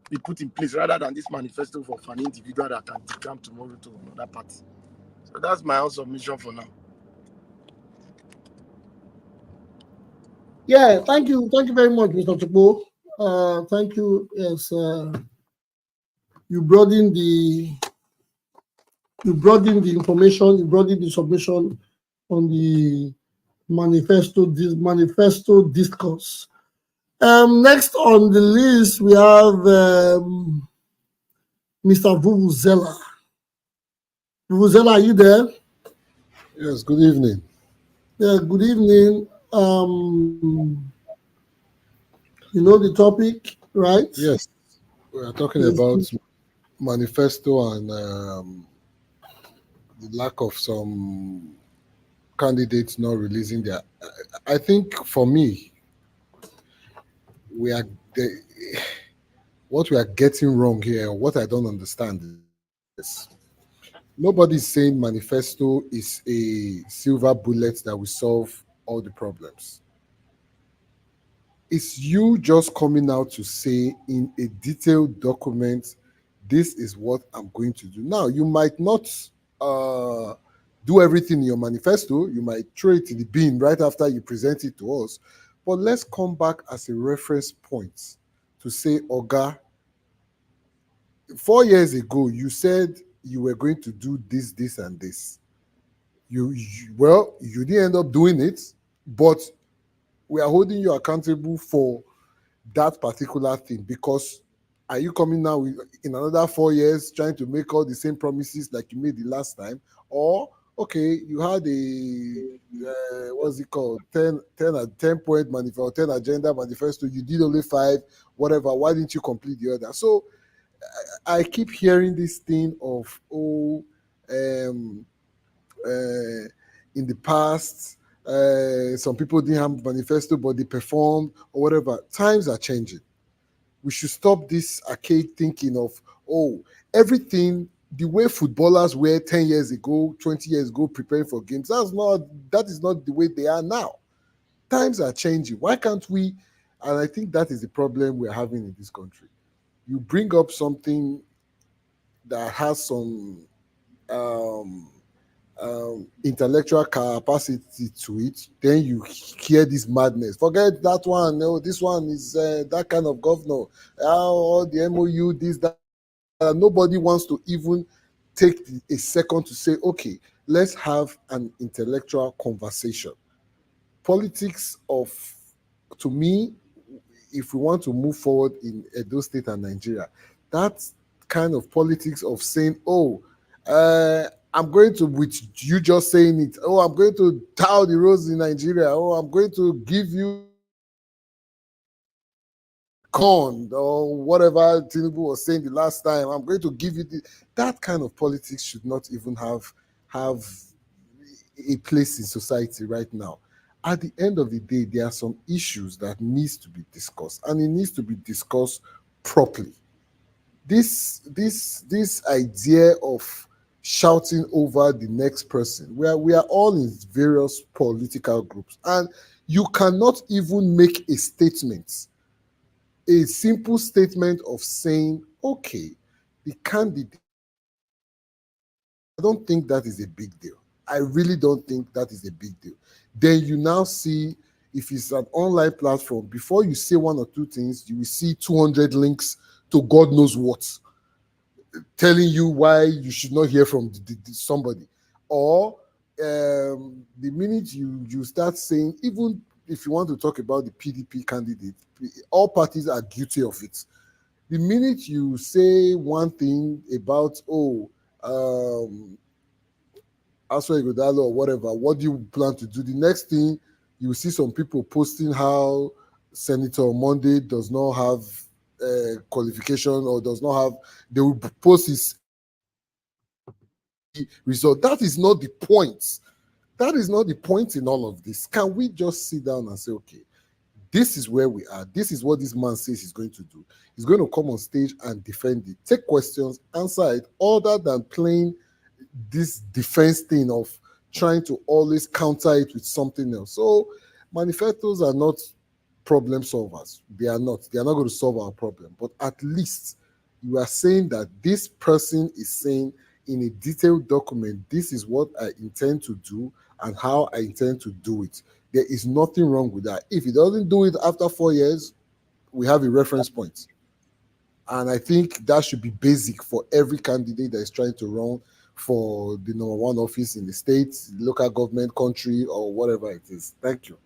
be put in place rather than this manifesto for an individual that can come tomorrow to another party. So that's my own submission for now. Yeah, thank you very much, Mr. Chukwu. Thank you. Yes, you brought in the information, you brought in the submission on the manifesto discourse. Next on the list we have Mr. Vuvuzela. Vuvuzela, are you there? Yes, good evening. Yeah, good evening. You know the topic, right? Yes, we are talking about manifesto and the lack of some candidates not releasing their. I think for me, what we are getting wrong here, what I don't understand is nobody's saying manifesto is a silver bullet that will solve all the problems. It's you just coming out to say in a detailed document, this is what I'm going to do. Now, you might not do everything in your manifesto. You might throw it in the bin right after you present it to us. But let's come back as a reference point to say, Oga, 4 years ago, you said you were going to do this, this, and this. You didn't end up doing it, but we are holding you accountable for that particular thing, because are you coming now in another 4 years trying to make all the same promises like you made the last time? Or, okay, you had a, what's it called, 10 point manifesto, 10 agenda manifesto, you did only 5, whatever, why didn't you complete the other? So I keep hearing this thing of, in the past, some people didn't have manifesto, but they performed or whatever. Times are changing. We should stop this archaic thinking of, everything, the way footballers were 10 years ago, 20 years ago, preparing for games. That is not the way they are now. Times are changing. Why can't we? And I think that is the problem we're having in this country. You bring up something that has some intellectual capacity to it, then you hear this madness. Forget that one. No, this one is that kind of governor. All the MOU, this, that. Nobody wants to even take a second to say, okay, let's have an intellectual conversation. politics of, to me, if we want to move forward in Edo State and Nigeria, that kind of politics of saying, oh, I'm going to, with you just saying it, oh, I'm going to tile the roads in Nigeria, oh, I'm going to give you corn or whatever Tinubu was saying the last time, I'm going to give you that kind of politics should not even have a place in society right now. At the end of the day, there are some issues that needs to be discussed, and it needs to be discussed properly. This idea of shouting over the next person, where we are all in various political groups, and you cannot even make a statement, a simple statement of saying, okay, the candidate. I don't think that is a big deal. I really don't think that is a big deal. Then you now see, if it's an online platform, before you say one or two things, you will see 200 links to God knows what, telling you why you should not hear from somebody. Or the minute you start saying, even if you want to talk about the PDP candidate, all parties are guilty of it. The minute you say one thing about, Aswa Igodalo or whatever, what do you plan to do? The next thing, you will see some people posting how Senator Monday does not have qualification or does not have, they will post his result. That is not the point. That is not the point in all of this. Can we just sit down and say, okay, this is where we are. This is what this man says he's going to do. He's going to come on stage and defend it, take questions, answer it, other than playing this defense thing of trying to always counter it with something else. So manifestos are not problem solvers. They are not. They are not going to solve our problem. But at least you are saying that this person is saying in a detailed document, this is what I intend to do and how I intend to do it. There is nothing wrong with that. If he doesn't do it after 4 years, we have a reference point. And I think that should be basic for every candidate that is trying to run for the number one office in the state, local government, country, or whatever it is. Thank you.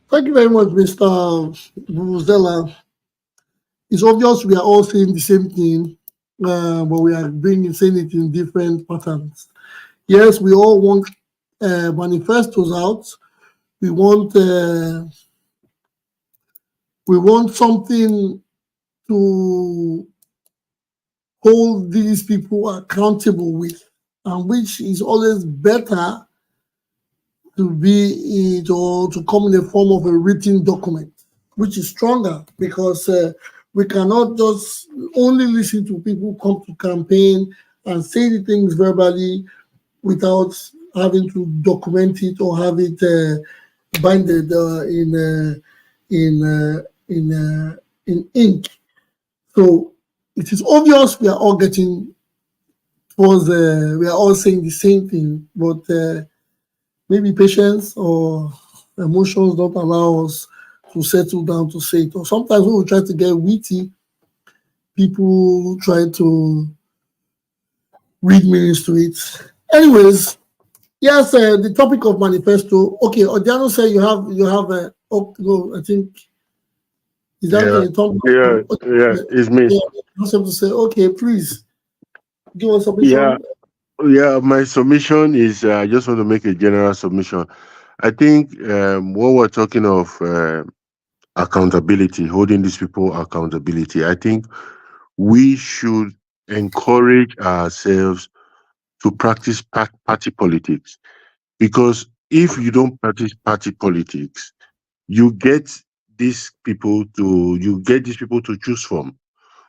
Thank you very much, Mr. Buzella. It's obvious we are all saying the same thing, but we are saying it in different patterns. Yes, we all want manifestos out. We want something to hold these people accountable with, and which is always better to be it or to come in the form of a written document, which is stronger, because we cannot just only listen to people come to campaign and say the things verbally without having to document it or have it binded in ink. So it is obvious we are all getting towards, we are all saying the same thing, but maybe patience or emotions don't allow us to settle down to say it. Or sometimes when we try to get witty, people try to read meanings to it. Anyways, yes, the topic of manifesto. Okay, Odiano said you have a. Oh no, I think is that It's me. Yeah, I was able to say, okay, please give us a Yeah, submission. yeah. My submission is I just want to make a general submission. I think when we're talking of accountability, holding these people accountability, I think we should encourage ourselves to practice party politics, because if you don't practice party politics, you get these people to choose from.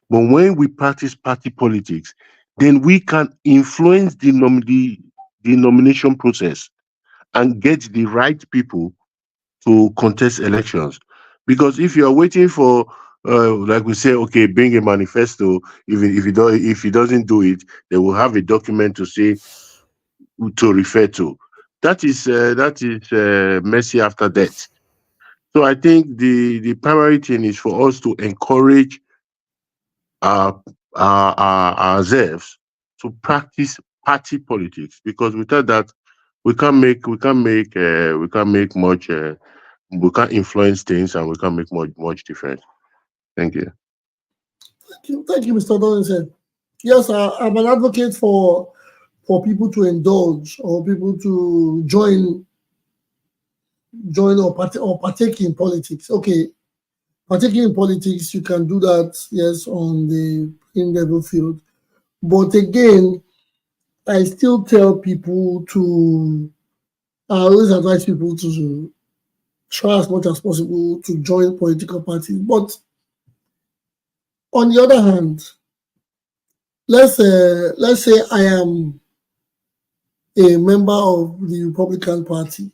But when we practice party politics, then we can influence the nomination process and get the right people to contest elections. Because if you are waiting for, like we say, okay, bring a manifesto. If he doesn't do it, they will have a document to say, to refer to. That is mercy after death. So I think the primary thing is for us to encourage our, ourselves to practice party politics, because without that, we can't make much. We can't influence things, and we can't make much difference. Thank you. Thank you, Mr. Donaldson. Yes, I'm an advocate for people to indulge or people to join or partake in politics. Okay, partaking in politics, you can do that, yes, on the in-level field. But again, I still tell people I always advise people to try as much as possible to join political parties. But on the other hand, let's say I am a member of the Republican Party.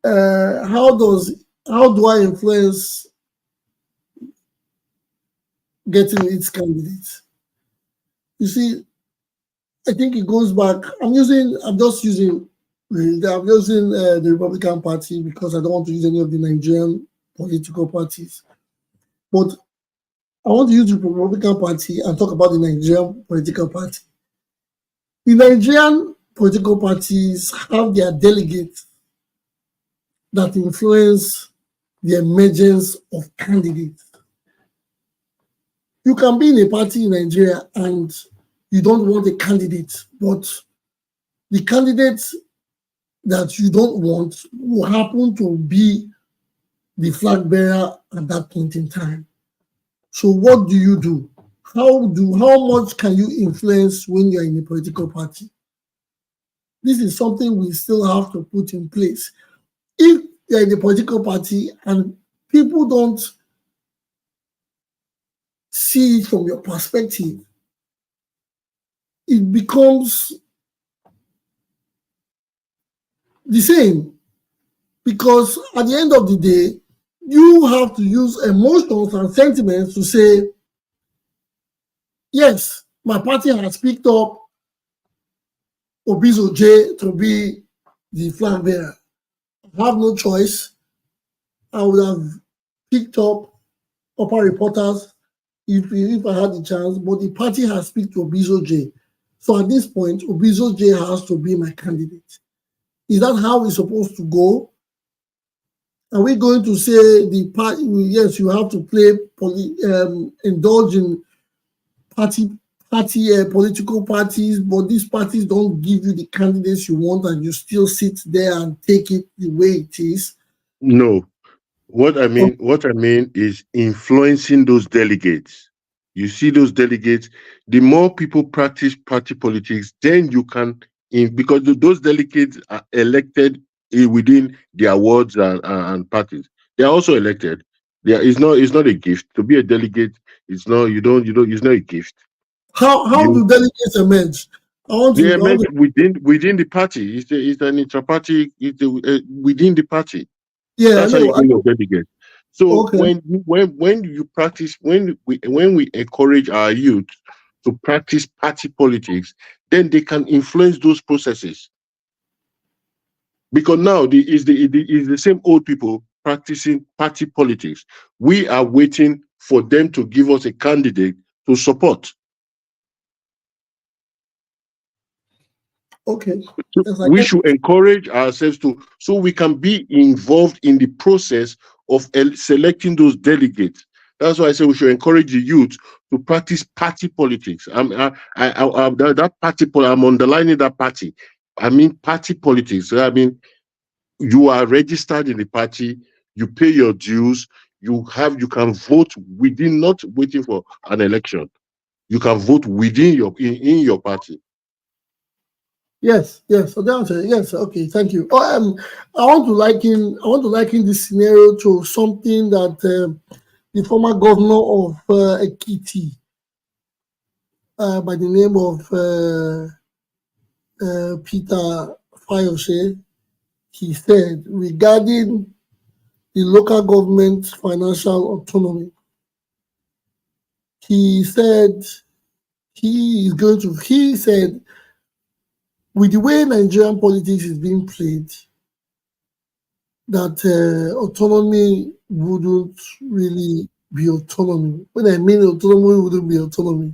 How do I influence getting its candidates? You see, I think it goes back. I'm just using the Republican Party because I don't want to use any of the Nigerian political parties. But I want to use the Republican Party and talk about the Nigerian political party. The Nigerian political parties have their delegates that influence the emergence of candidates. You can be in a party in Nigeria and you don't want a candidate, but the candidate that you don't want will happen to be the flag bearer at that point in time. So what do you do? How much can you influence when you're in a political party? This is something we still have to put in place. If you're in a political party and people don't see it from your perspective, it becomes the same. Because at the end of the day, you have to use emotions and sentiments to say, yes, my party has picked up Obizo J to be the flag bearer. I have no choice. I would have picked up upper reporters if I had the chance, but the party has picked Obizo J. So at this point, Obizo J has to be my candidate. Is that how it's supposed to go? Are we going to say the party? Yes, you have to indulge in political parties, but these parties don't give you the candidates you want, and you still sit there and take it the way it is. No, what I mean is influencing those delegates. You see those delegates, the more people practice party politics, then you can, because those delegates are elected within their wards and parties. They are also elected. It's not a gift to be a delegate. It's not it's not a gift. How do delegates emerge? They emerge within the party. It's an intra-party. Within the party. Yeah, that's how you get your delegate. So when you practice, when we encourage our youth to practice party politics, then they can influence those processes. Because now it's the same old people practicing party politics. We are waiting for them to give us a candidate to support. Okay. We should encourage ourselves so we can be involved in the process of selecting those delegates. That's why I say we should encourage the youth to practice party politics. That party, I'm underlining that party. I mean party politics. I mean, you are registered in the party, you pay your dues, you can vote within, not waiting for an election. You can vote within in your party. Yes. So the answer, yes. Okay, thank you. I want to liken this scenario to something that the former governor of Ekiti, by the name of Peter Fayose, he said regarding the local government financial autonomy. He said with the way Nigerian politics is being played, that autonomy wouldn't really be autonomy. When I mean autonomy wouldn't be autonomy,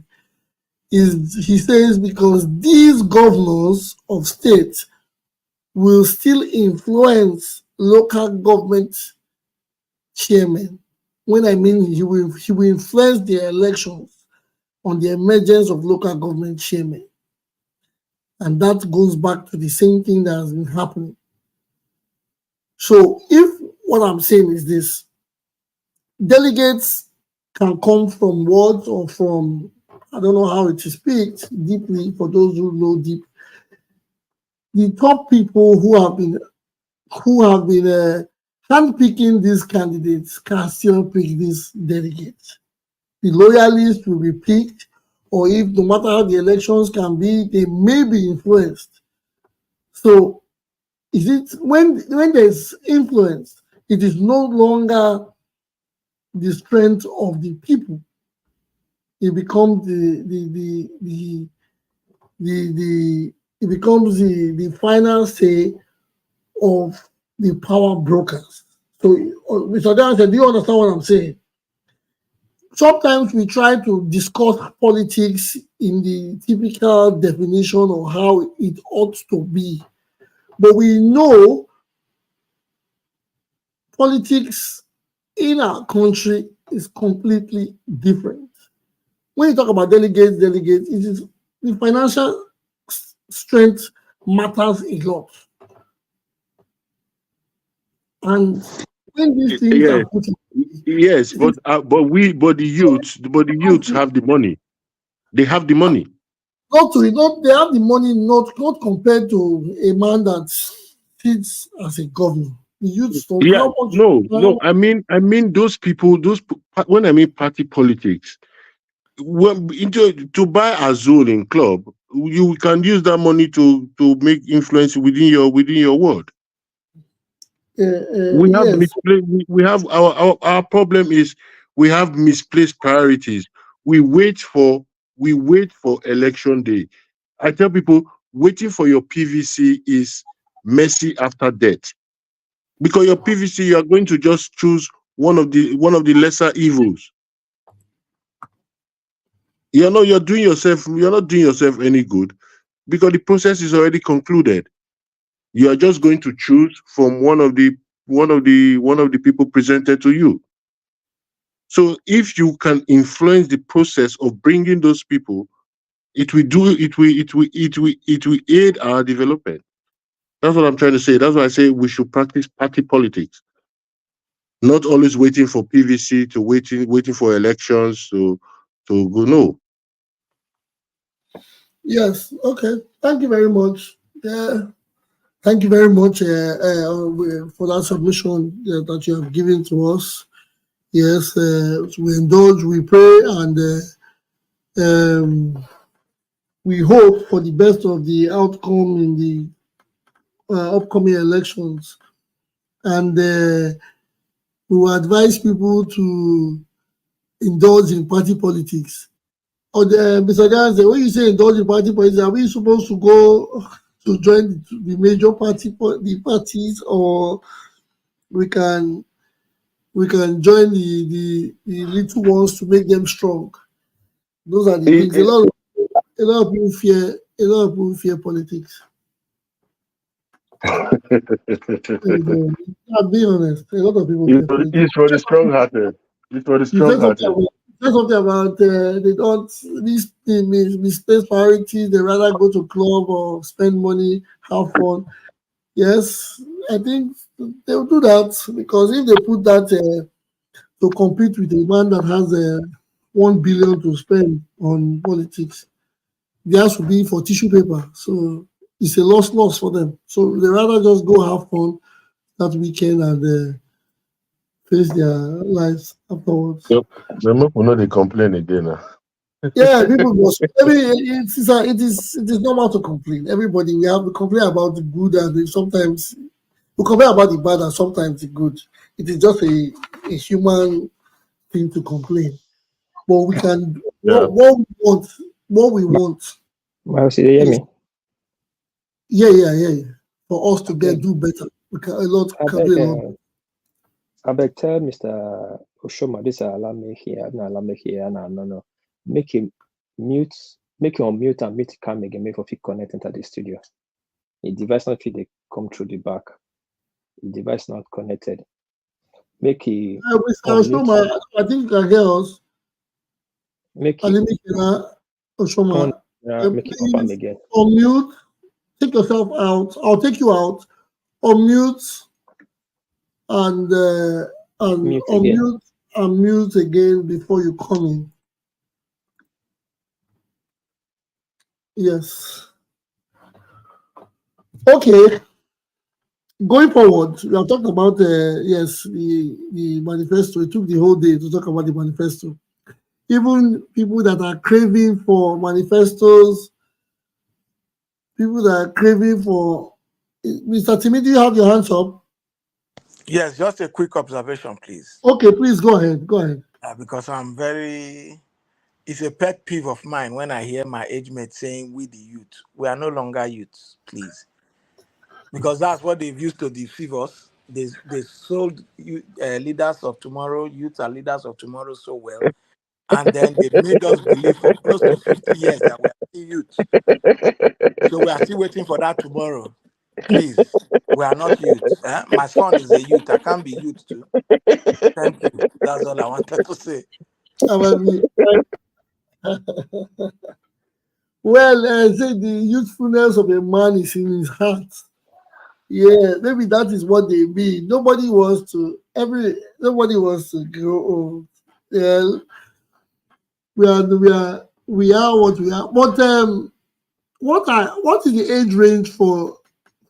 is, he says, because these governors of states will still influence local government chairmen. When I mean he will influence the elections on the emergence of local government chairmen. And that goes back to the same thing that has been happening. So if what I'm saying is this, delegates can come from words or from, I don't know how it is picked deeply for those who know deep. The top people who have been handpicking these candidates can still pick these delegates. The loyalists will be picked, or if no matter how the elections can be, they may be influenced. So is it when there's influence, it is no longer the strength of the people. It becomes it becomes the final say of the power brokers. So, Mr. Johnson, do you understand what I'm saying? Sometimes we try to discuss politics in the typical definition of how it ought to be, but we know politics in our country is completely different. When you talk about delegates, it is the financial strength matters a lot. And when these things Yeah. are put in, Yes, but the youths have the money. They have the money. they have the money not compared to a man that sits as a governor. The youths don't. Yeah, How much? no. I mean those people. When I mean party politics, to buy a zone in club, you can use that money to make influence within your ward. We have Yes. misplaced. We have our problem is we have misplaced priorities. We wait for election day. I tell people waiting for your PVC is mercy after death, because your PVC you are going to just choose one of the lesser evils. You're not doing yourself any good, because the process is already concluded. You are just going to choose from one of the people presented to you. So if you can influence the process of bringing those people, it will aid our development. That's what I'm trying to say. That's why I say we should practice party politics, not always waiting for PVC to waiting for elections to go. No. Yes. Okay. Thank you very much. Thank you very much for that submission that you have given to us. Yes, we indulge, we pray, and we hope for the best of the outcome in the upcoming elections. And we will advise people to indulge in party politics. Or Mr. Ganze, when you say indulge in party politics, are we supposed to go to join the major parties, or we can join the little ones to make them strong? Those are the things. A lot of people fear politics. I'll be honest. A lot of people fear politics. It's for the strong-hearted. It's for the strong-hearted. There's something about they don't these misplaced priorities. They rather go to club or spend money, have fun. Yes, I think they'll do that, because if they put that to compete with a man that has 1 billion to spend on politics, theirs will be for tissue paper. So it's a loss for them. So they rather just go have fun that weekend and face their lives afterwards. Yep. The people will not complain again. Yeah, people must. It is normal to complain. Everybody, we have to complain about the good, and sometimes we complain about the bad, and sometimes the good. It is just a human thing to complain. But we can what we want. Well, see, you hear me? Yeah. For us to do better, we can a lot. I beg tell Mr. Oshoma, this alarm here, no. Make him mute make you unmute and meet cam again, make for fit connect into the studio. The device not fit they come through the back. The device not connected. Make it I'll show my, I think girls. make it Oshoma, make it confirm again. Unmute, take yourself out. I'll take you out. Unmute and unmute again before you come in. Yes. Okay. Going forward, we have talked about the manifesto. It took the whole day to talk about the manifesto. Even people that are craving for manifestos, people that are craving for. Mr. Timmy, do you have your hands up? Yes, just a quick observation, please. Okay, please go ahead. Go ahead. Because I'm very. It's a pet peeve of mine when I hear my age mates saying, "We the youth, we are no longer youths," please. Because that's what they've used to deceive us. They sold leaders of tomorrow, youths are leaders of tomorrow so well. And then they made us believe for close to 50 years that we are still youths. So we are still waiting for that tomorrow. Please, we are not youths. My son is a youth. I can't be youth too. Thank you. That's all I wanted to say. Well, I say the youthfulness of a man is in his heart. Yeah, maybe that is what they mean. Nobody wants to grow old. Yeah, we are what we are. But what is the age range for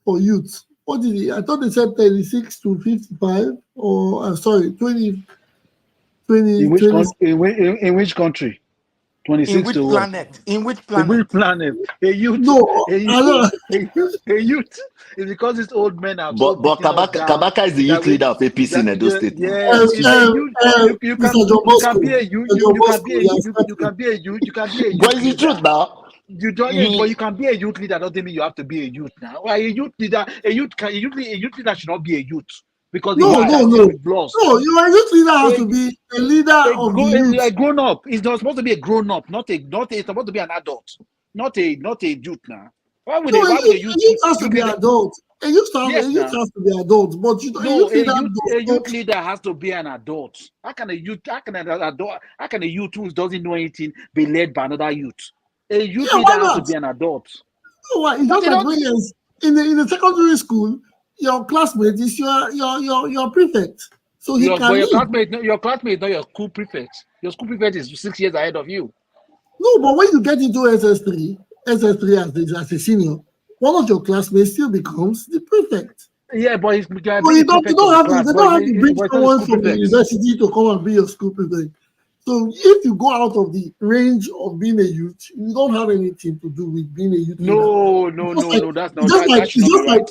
youth? What is it? I thought they said 36 to 55, or sorry, 20. In which country? 26 in which to planet? What? In which In which planet? planet? A youth. No, a youth. It's because these old men are so But beating us down. Kabaka is the youth leader of APC in Edo State. Yes, it's a youth. You can be a youth. You can be a youth. You can be a youth. But it's the truth now. You don't, but you can be a youth leader. Doesn't mean you have to be a youth now. Well, a youth leader should not be a youth because no. No, Your youth leader has to be a leader of the youth. A grown up. It's not supposed to be a grown up, it's supposed to be an adult, not a youth now. Why would a youth has to be adult. A youth has to be adult, but a youth leader has to be an adult. How can a youth who doesn't know anything be led by another youth? A youth leader has to be an adult. No, it's just like when in the secondary school, your classmate is your prefect. So he can your classmate, not your school prefect. Your school prefect is 6 years ahead of you. No, but when you get into SS3 as a senior, one of your classmates still becomes the prefect. Yeah, but they don't have to bring someone from the university to come and be your school prefect. So if you go out of the range of being a youth, you don't have anything to do with being a youth. No, that's not right.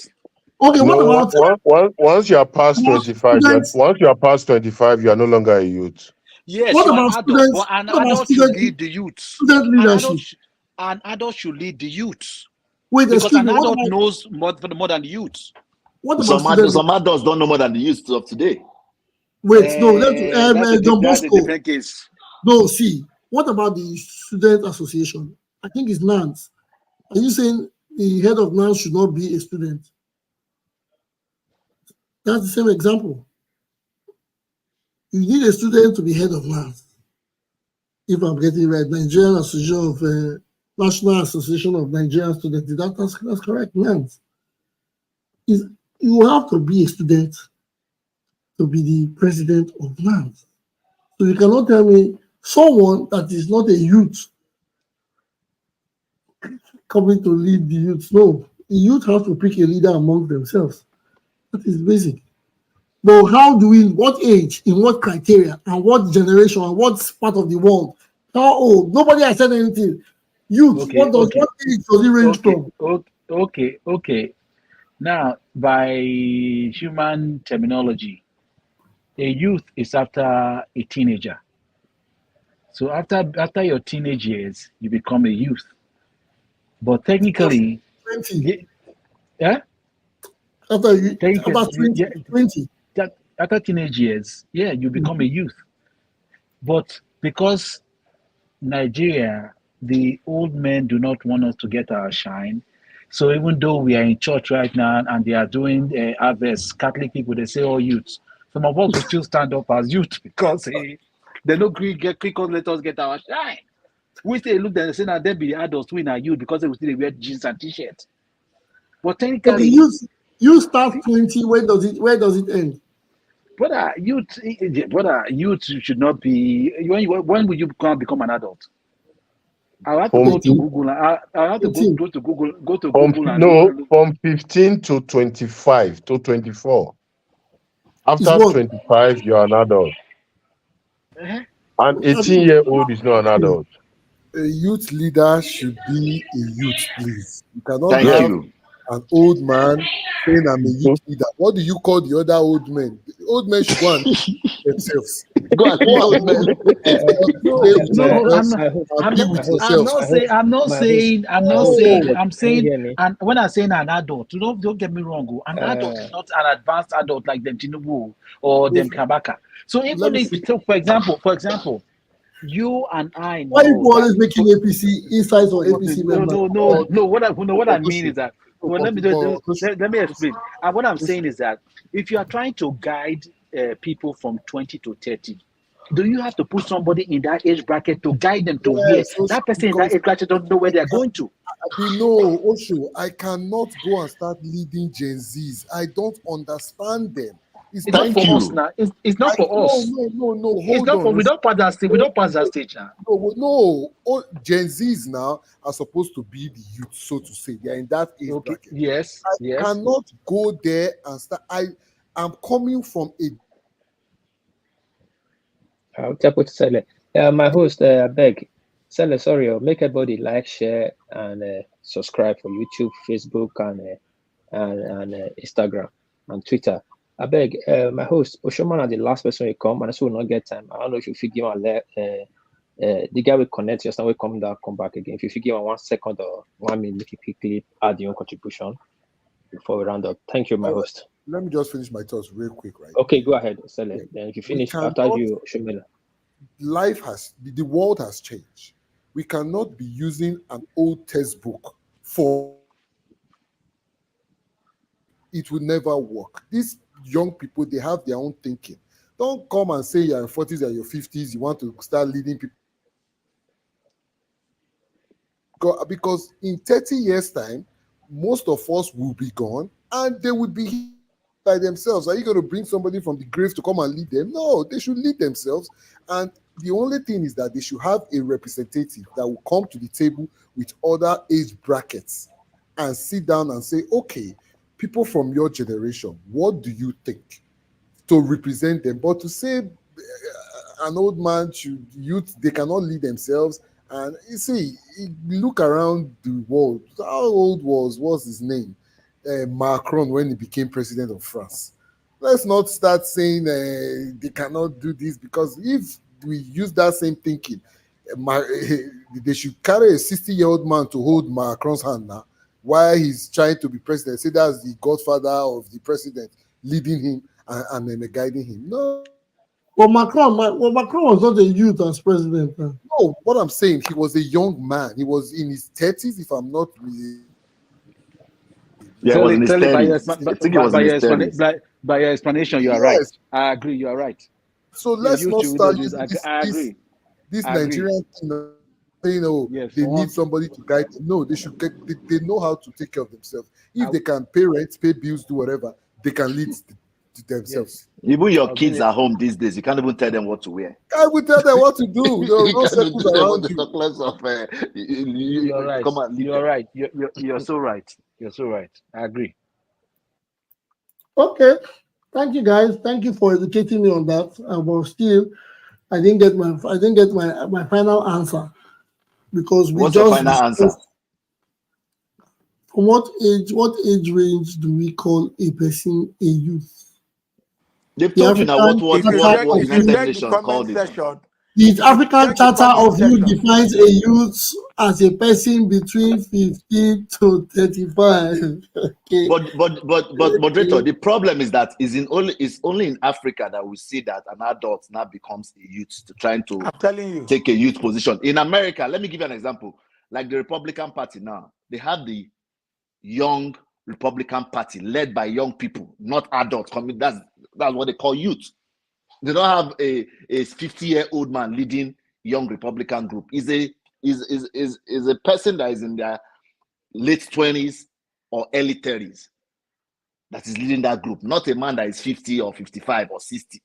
Okay, no, what about once you are past 25? Once you are past 25, you are no longer a youth. Yes, what you're about an adult, but an adult should lead the youth. Student leadership. An adult should lead the youth. Wait, because an adult knows more than the youth. Some adults don't know more than the youth of today. Wait, no, that's a different case. No, see, what about the student association? I think it's NANS. Are you saying the head of NANS should not be a student? That's the same example. You need a student to be head of NANS. If I'm getting it right, Nigerian Association of National Association of Nigerian Students. That's correct, NANS. You have to be a student to be the president of NANS. So you cannot tell me someone that is not a youth coming to lead the youth. No, the youth have to pick a leader among themselves. That is basic. But what age, in what criteria, and what generation, and what part of the world, how old? Nobody has said anything. Youth, what age does it range from? Okay. Now, by human terminology, a youth is after a teenager. So after your teenage years, you become a youth. But technically, 20. Yeah. After 20. After teenage years, you become a youth. But because Nigeria the old men do not want us to get our shine. So even though we are in church right now and they are doing harvest, Catholic people, they say, oh, youth. Some of us will still stand up as youth because they no get quick let us get our shine. We say, look, they say, now they be the adults win our youth because they will still wear jeans and t-shirts. But Okay, technically, you start 20. Where does it end? brother, youth should not be. When will you become an adult? I have to From go to 18. Google. I have to 18. go to Google. Go to from Google and no look. from 15 to 25 to 24. Is After what? 25, you're an adult. Eh? An I mean, 18-year-old is not an adult. A youth leader should be a youth, please. You cannot Thank Yes. have you. an old man saying I'm a Mhm. youth leader. What do you call the other old men? The old men should go and themselves. Go and Go lead and old men. No, stay with my no, yourself my host, and I'm be not. my with host, I'm yourselves. not my saying. host, my host, I'm my not host. saying. No, Can I'm you saying. hear me? And when I say an adult, don't get me wrong. An adult Uh, is not an advanced adult like them Tinubu or them if, Kabaka. So let even me if, finish. so for example, you and I why you know that. always making APC insights on APC No, members? no, no, Oh, no. What I mean Osho, is that. no, Well, Osho, let me Osho, explain. And what I'm Osho. saying is that if you are trying to guide people from 20 to 30, do you have to put somebody in that age bracket to guide them to where Yes, Osho, that person in that because age bracket don't know where I they're can, going to? Osho, I cannot go and start leading Gen Zs. I don't understand them. It's It's not not Thank for for me. us you. now. It's not for No, us. no, no, no. It's Hold not for on, we Osho. don't pass that stage. We No, don't pass that stage now. no, no. Oh, Gen Zs now are supposed to be the youth, so to say. They are in that age Okay. bracket. Yes. I Yes. cannot go there and start. I'm coming from a I'll tap it silent. My host, I beg, silent. Sorry, make everybody like, share, and subscribe for YouTube, Facebook, and Instagram and Twitter. I beg, my host, Oshoman, are the last person will come, and I still will not get time. I don't know if you figure out the guy will connect just now will come down, come back again. If you figure out 1 second or 1 minute, make you quickly add your own contribution before we round up. Thank you, my All right. host. Let me just finish my thoughts real quick, right? Okay, go ahead, Sele. Yeah. Then if you We finish cannot, after you, Shomela. the world has changed. We cannot be using an old textbook for it will never work. These young people, they have their own thinking. Don't come and say you're in 40s or your 50s, you want to start leading people. Because in 30 years' time, most of us will be gone and they will be by themselves. Are you going to bring somebody from the grave to come and lead them? No, they should lead themselves. And the only thing is that they should have a representative that will come to the table with other age brackets and sit down and say, okay, people from your generation, what do you think? To represent them. But to say an old man should youth, they cannot lead themselves. And you see, look around the world. How old what's his name? Macron when he became president of France. Let's not start saying they cannot do this, because if we use that same thinking, they should carry a 60-year-old man to hold Macron's hand now while he's trying to be president. Say that's the godfather of the president leading him and then guiding him. No, Well, Macron was not a youth as president. no, what I'm saying, he was a young man. He was in his 30s, if I'm not Yeah, it was in his Tell it by 30s. I think it was in his 30s. by your explanation, you are right. yes. I agree. You are right. So Yeah, let's you not two start do this. using I agree. this I agree. Nigerian thing, saying, oh, Yes, they for need one. somebody to guide them. No, they should get, they know how to take care of themselves. If I, they can pay rent, pay bills, do whatever, they can lead to themselves. yes. Even your I'll kids give at home these days, you can't even tell them what to wear. I will tell them what to do. There are You no can't even circles tell them what around the you. talkless of You're right. come and lead You're them. right. You're so right. You're so right. I agree. Okay, thank you guys. Thank you for educating me on that. But still, I didn't get my final answer because we What's your just final answer? discussed from what age range do we call a person a youth? They've The told you now African what If you type check what of if you United youth. check the Nations comment called it. section, The African Check the Charter family of Youth section. defines a youth as a person between 15 to 35. Okay. But moderator, the problem is that it's only in Africa that we see that an adult now becomes a youth trying to I'm telling you. take a youth position. In America, let me give you an example. Like the Republican Party now, they have the young Republican Party led by young people, not adults. That's what they call youth. They don't have a 50-year-old man leading young Republican group. Is a person that is in their late 20s or early 30s that is leading that group, not a man that is 50 or 55 or 60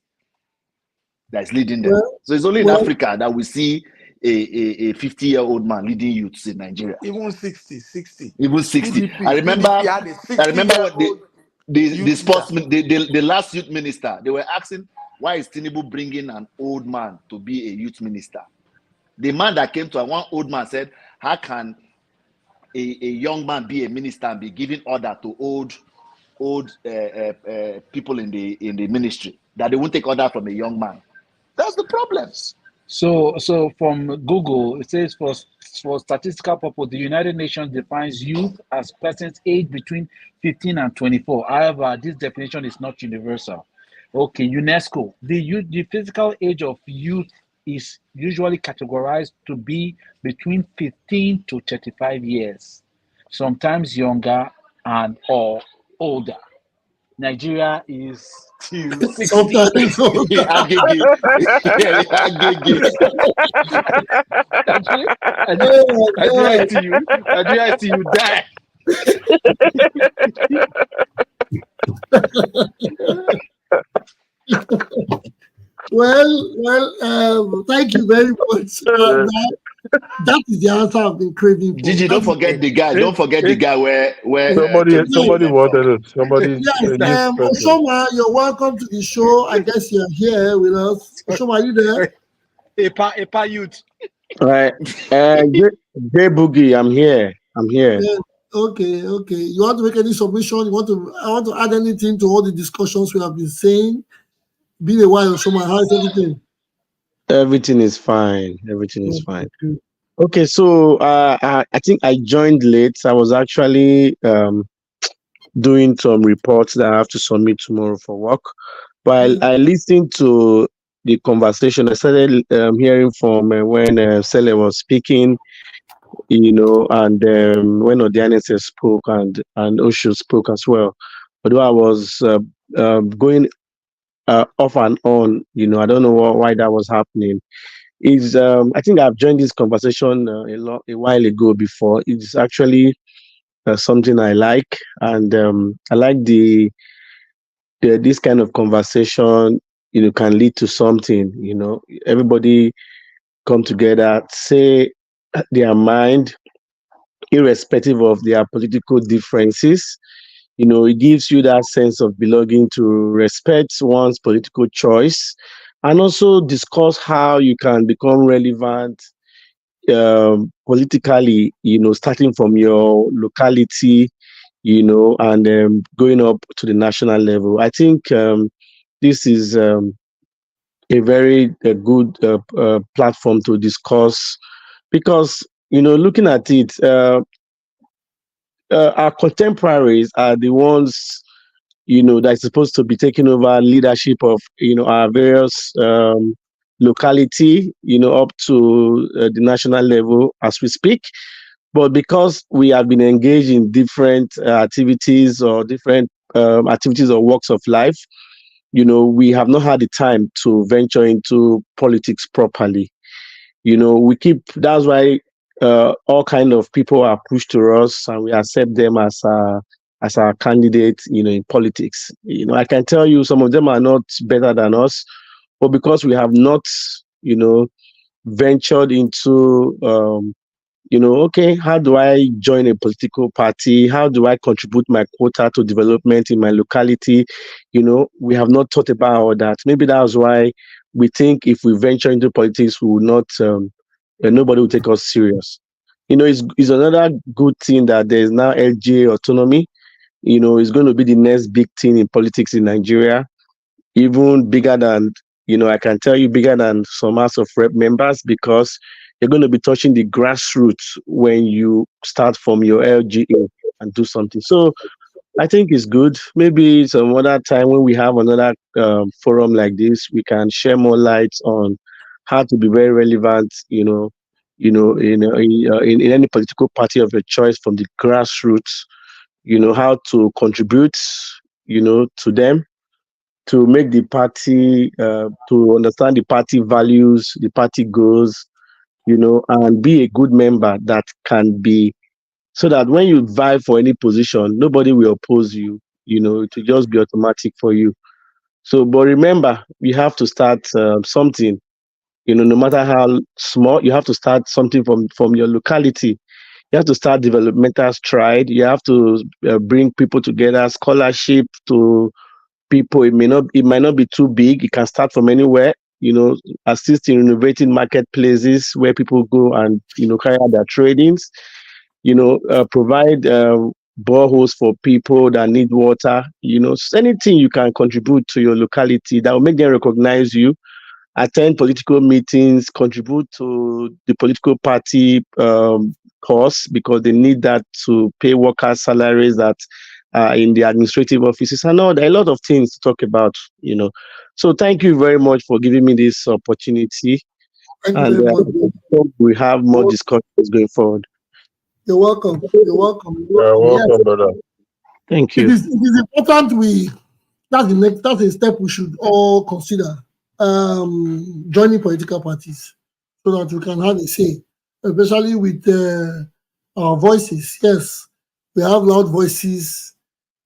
that is leading them. So it's only in Africa that we see a 50-year-old man leading youths in Nigeria. Even 60. Even 60. PDP, I remember PDP had a 60-year-old when the sports leader. the last youth minister, they were asking, why is Tinubu bringing an old man to be a youth minister? The man that came to one old man said, how can a young man be a minister and be giving order to old people in the ministry, that they won't take order from a young man? That's the problem. So from Google, it says for statistical purpose, the United Nations defines youth as persons aged between 15 and 24. However, this definition is not universal. Okay, UNESCO, the physical age of youth is usually categorized to be between 15 to 35 years, sometimes younger and or older. Nigeria is till 60. Sometimes older. Nigeria is till you die. Well, thank you very much. That is the answer I've been craving for. Gigi, don't forget the guy. Don't forget the guy where somebody wanted it. Somebody. Yes, Oshoma, you're welcome to the show. I guess you're here with us. Oshoma, are you there? Epa youth. All right. J Boogie, I'm here. Yeah. Okay. You want to make any submission? I want to add anything to all the discussions we have been saying? Been a while, Oshoma. How is everything? Everything is fine. Okay, so I think I joined late. I was actually doing some reports that I have to submit tomorrow for work. While I listened to the conversation, I started hearing from when Sele was speaking, and when Odianese spoke and Osho spoke as well. Although I was going off and on, I don't know why that was happening. I think I've joined this conversation a while ago before. It's actually something I like, and I like this kind of conversation. Can lead to something. Everybody come together, say their mind, irrespective of their political differences. It gives you that sense of belonging to respect one's political choice, and also discuss how you can become relevant politically, starting from your locality, and going up to the national level. I think this is a very good platform to discuss, because, looking at it, our contemporaries are the ones, that are supposed to be taking over leadership of, our various locality, up to the national level as we speak. But because we have been engaged in different activities or different activities or walks of life, we have not had the time to venture into politics properly. That's why all kind of people are pushed to us, and we accept them as our candidates, in politics. I can tell you some of them are not better than us, but because we have not, ventured into, okay, how do I join a political party? How do I contribute my quota to development in my locality? We have not thought about all that. Maybe that's why we think if we venture into politics, we will not, nobody will take us serious. It's another good thing that there is now LGA autonomy. It's going to be the next big thing in politics in Nigeria, even bigger than I can tell you bigger than some House of Rep members, because you're going to be touching the grassroots when you start from your LGA and do something. So I think it's good. Maybe some other time when we have another forum like this, we can share more light on how to be very relevant, in any political party of your choice from the grassroots, how to contribute, to them, to make the party, to understand the party values, the party goals, and be a good member that can be, so that when you vie for any position, nobody will oppose you. It will just be automatic for you. So, but remember, you have to start something. No matter how small, you have to start something from your locality. You have to start developmental stride. You have to bring people together, scholarship to people. It might not be too big. It can start from anywhere. Assist in renovating marketplaces where people go and carry out their tradings. Provide boreholes for people that need water. Anything you can contribute to your locality that will make them recognize you. Attend political meetings, contribute to the political party cause, because they need that to pay workers' salaries that are in the administrative offices. I know there are a lot of things to talk about. So thank you very much for giving me this opportunity, Thank you and very much. hope we have more discussions going forward. You're welcome. You're welcome. You're Yes, welcome, brother. Thank it you. is important that's a step we should all consider. Joining political parties so that we can have a say, especially with our voices. Yes, we have loud voices.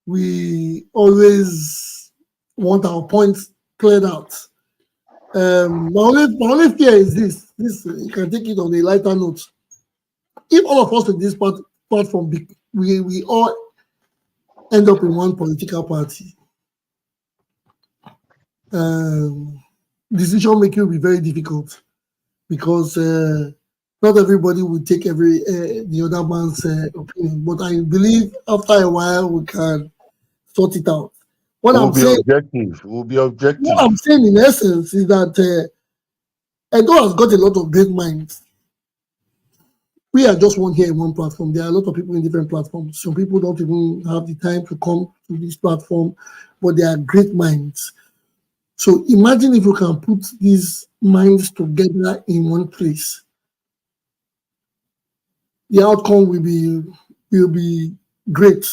We always want our points cleared out. My only fear is this. You can take it on a lighter note. If all of us in this platform, we all end up in one political party, decision making will be very difficult, because not everybody will take the other man's opinion. But I believe after a while we can sort it out. What We'll I'm be saying, objective. We'll be objective. what I'm saying in essence is that Edo has got a lot of great minds. We are just one here in one platform. There are a lot of people in different platforms. Some people don't even have the time to come to this platform, but they are great minds. So imagine if you can put these minds together in one place. The outcome will be great.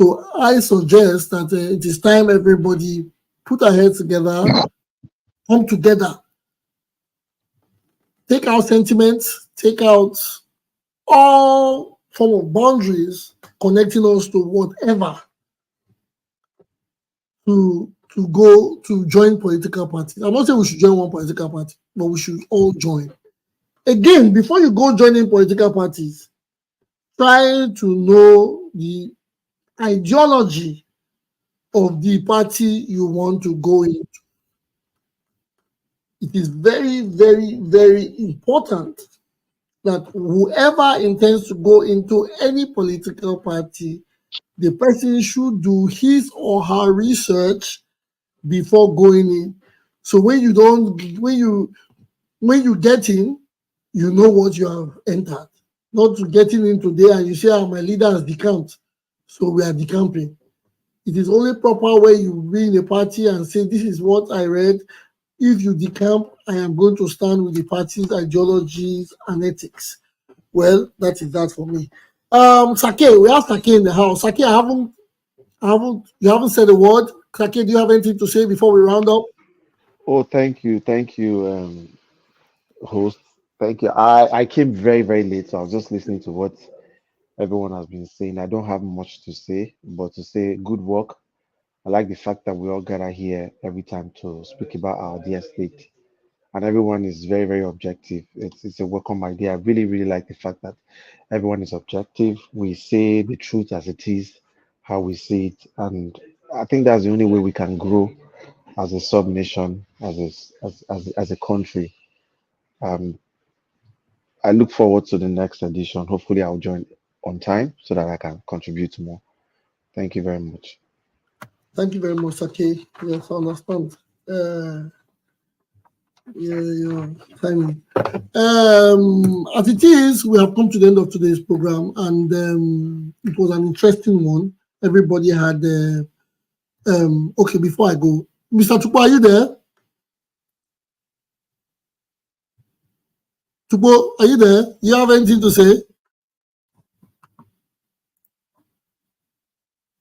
So I suggest that it is time everybody put our heads together, come together, take out sentiments, take out all form of boundaries connecting us to whatever, to go to join political parties. I'm not saying we should join one political party, but we should all join. Again, before you go joining political parties, try to know the ideology of the party you want to go into. It is very, very, very important that whoever intends to go into any political party, the person should do his or her research before going in. So when you get in, you know what you have entered. Not to getting in today and you say, my leader has decamped, so we are decamping. It is only proper where you be in a party and say, this is what I read. If you decamp, I am going to stand with the party's ideologies and ethics. Well, that is that for me. Sake, we have Sake in the house. Sake, you haven't said a word. Sake, do you have anything to say before we round up? Oh, thank you, host. Thank you. I came very, very late, so I was just listening to what everyone has been saying. I don't have much to say, but to say good work. I like the fact that we all gather here every time to speak about our dear state, and everyone is very, very objective. It's a welcome idea. I really, really like the fact that everyone is objective. We say the truth as it is, how we see it, and I think that's the only way we can grow as a sub nation, as a country. Um, I look forward to the next edition. Hopefully, I'll join on time so that I can contribute more. Thank you very much. Thank you very much, Sake. Yes, I understand. Yeah, timing. As it is, we have come to the end of today's program, and it was an interesting one. Everybody had. Okay, before I go, Mr. Tupo, are you there? Tupo, are you there? You have anything to say?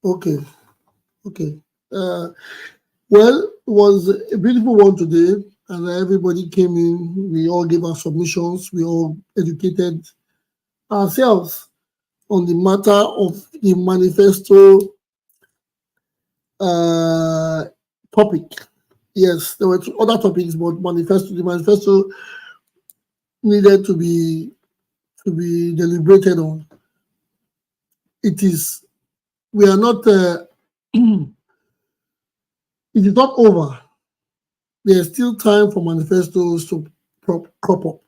Okay, okay. Well, it was a beautiful one today, and everybody came in. We all gave our submissions. We all educated ourselves on the matter of the manifesto topic. Yes, there were other topics, but the manifesto needed to be deliberated on. It is, we are not, it is not over. There's still time for manifestos to crop up.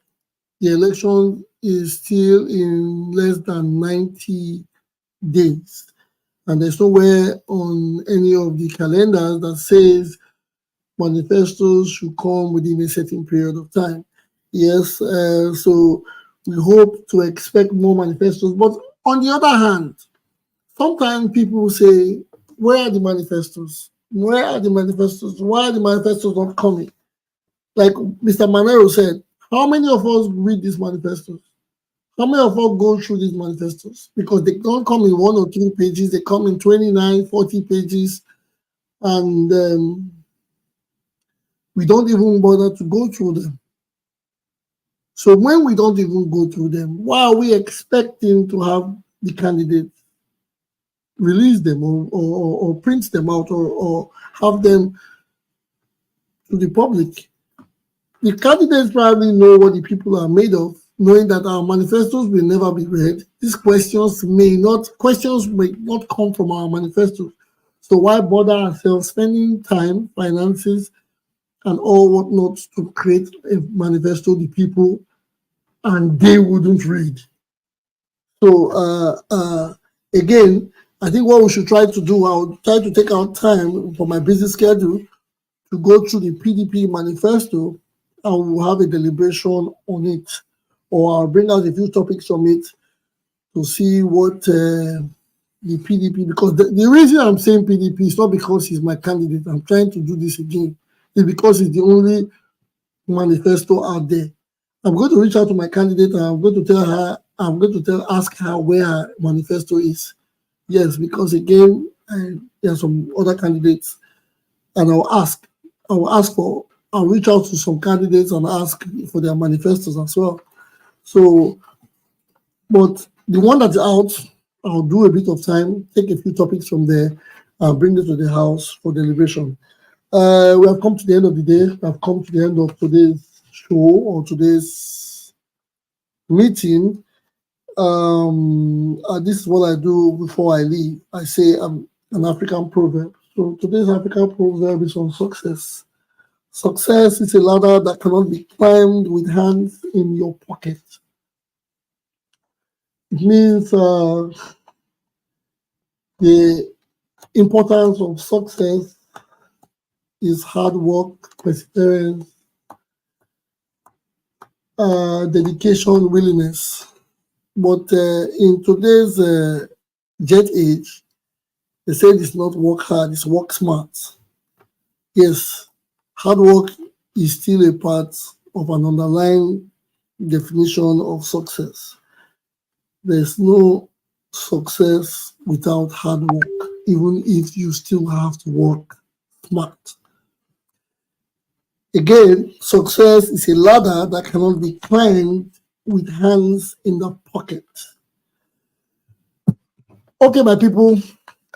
The election is still in less than 90 days. And there's nowhere on any of the calendars that says manifestos should come within a certain period of time. Yes, so we hope to expect more manifestos. But on the other hand, sometimes people say, where are the manifestos? Where are the manifestos? Why are the manifestos not coming? Like Mr. Manero said, how many of us read these manifestos? How many of us go through these manifestos? Because they don't come in 1 or 2 pages, they come in 29, 40 pages, and we don't even bother to go through them. So when we don't even go through them, why are we expecting to have the candidates release them or print them out or have them to the public? The candidates probably know what the people are made of, knowing that our manifestos will never be read. These questions may not come from our manifestos. So why bother ourselves spending time, finances, and all whatnot to create a manifesto the people and they wouldn't read? So again, I think what we should try to do, I'll try to take out time for my busy schedule to go through the PDP manifesto, and we'll have a deliberation on it, or I'll bring out a few topics from it to see what the PDP, because the reason I'm saying PDP is not because he's my candidate. I'm trying to do this again. It's because it's the only manifesto out there. I'm going to reach out to my candidate and ask her where her manifesto is. Yes, because again, there are some other candidates, and I'll reach out to some candidates and ask for their manifestos as well. So, but the one that's out, I'll do a bit of time, take a few topics from there, and bring it to the House for deliberation. We have come to the end of the day. We have come to the end of today's show or today's meeting. This is what I do before I leave. I say an African proverb. So today's African proverb is on success. Success is a ladder that cannot be climbed with hands in your pocket. It means the importance of success is hard work, perseverance, dedication, willingness. But in today's jet age, they said it's not work hard, it's work smart. Yes, hard work is still a part of an underlying definition of success. There's no success without hard work, even if you still have to work smart. Again, success is a ladder that cannot be climbed with hands in the pocket. Okay, my people.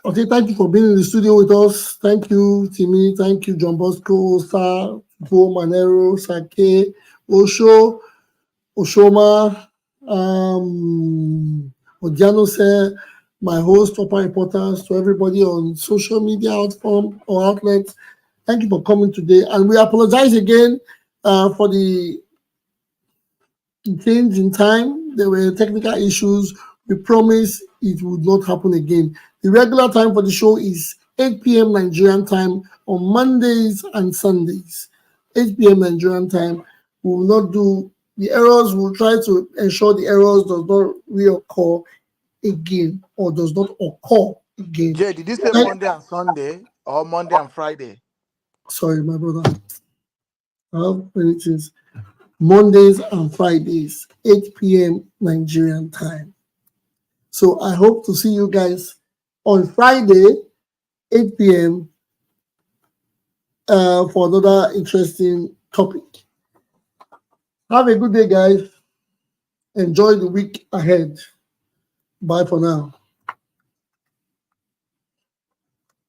Okay, thank you for being in the studio with us. Thank you, Timmy. Thank you, John Bosco, Osa, Bo Manero, Sake, Osho, Oshoma, Odiano said, my host, proper reporters, to everybody on social media outform or outlets. Thank you for coming today. And we apologize again for the change in time. There were technical issues. We promise it would not happen again. The regular time for the show is 8 p.m. Nigerian time on Mondays and Sundays. 8 p.m. Nigerian time. We will not do the errors. We'll try to ensure the errors does not reoccur again or does not occur again. Jay, did you say And- Monday and Sunday or Monday and Friday? sorry, my brother. I have many things. Mondays and Fridays, 8 p.m. Nigerian time. So I hope to see you guys on Friday, 8 p.m. For another interesting topic. Have a good day, guys. Enjoy the week ahead. Bye for now.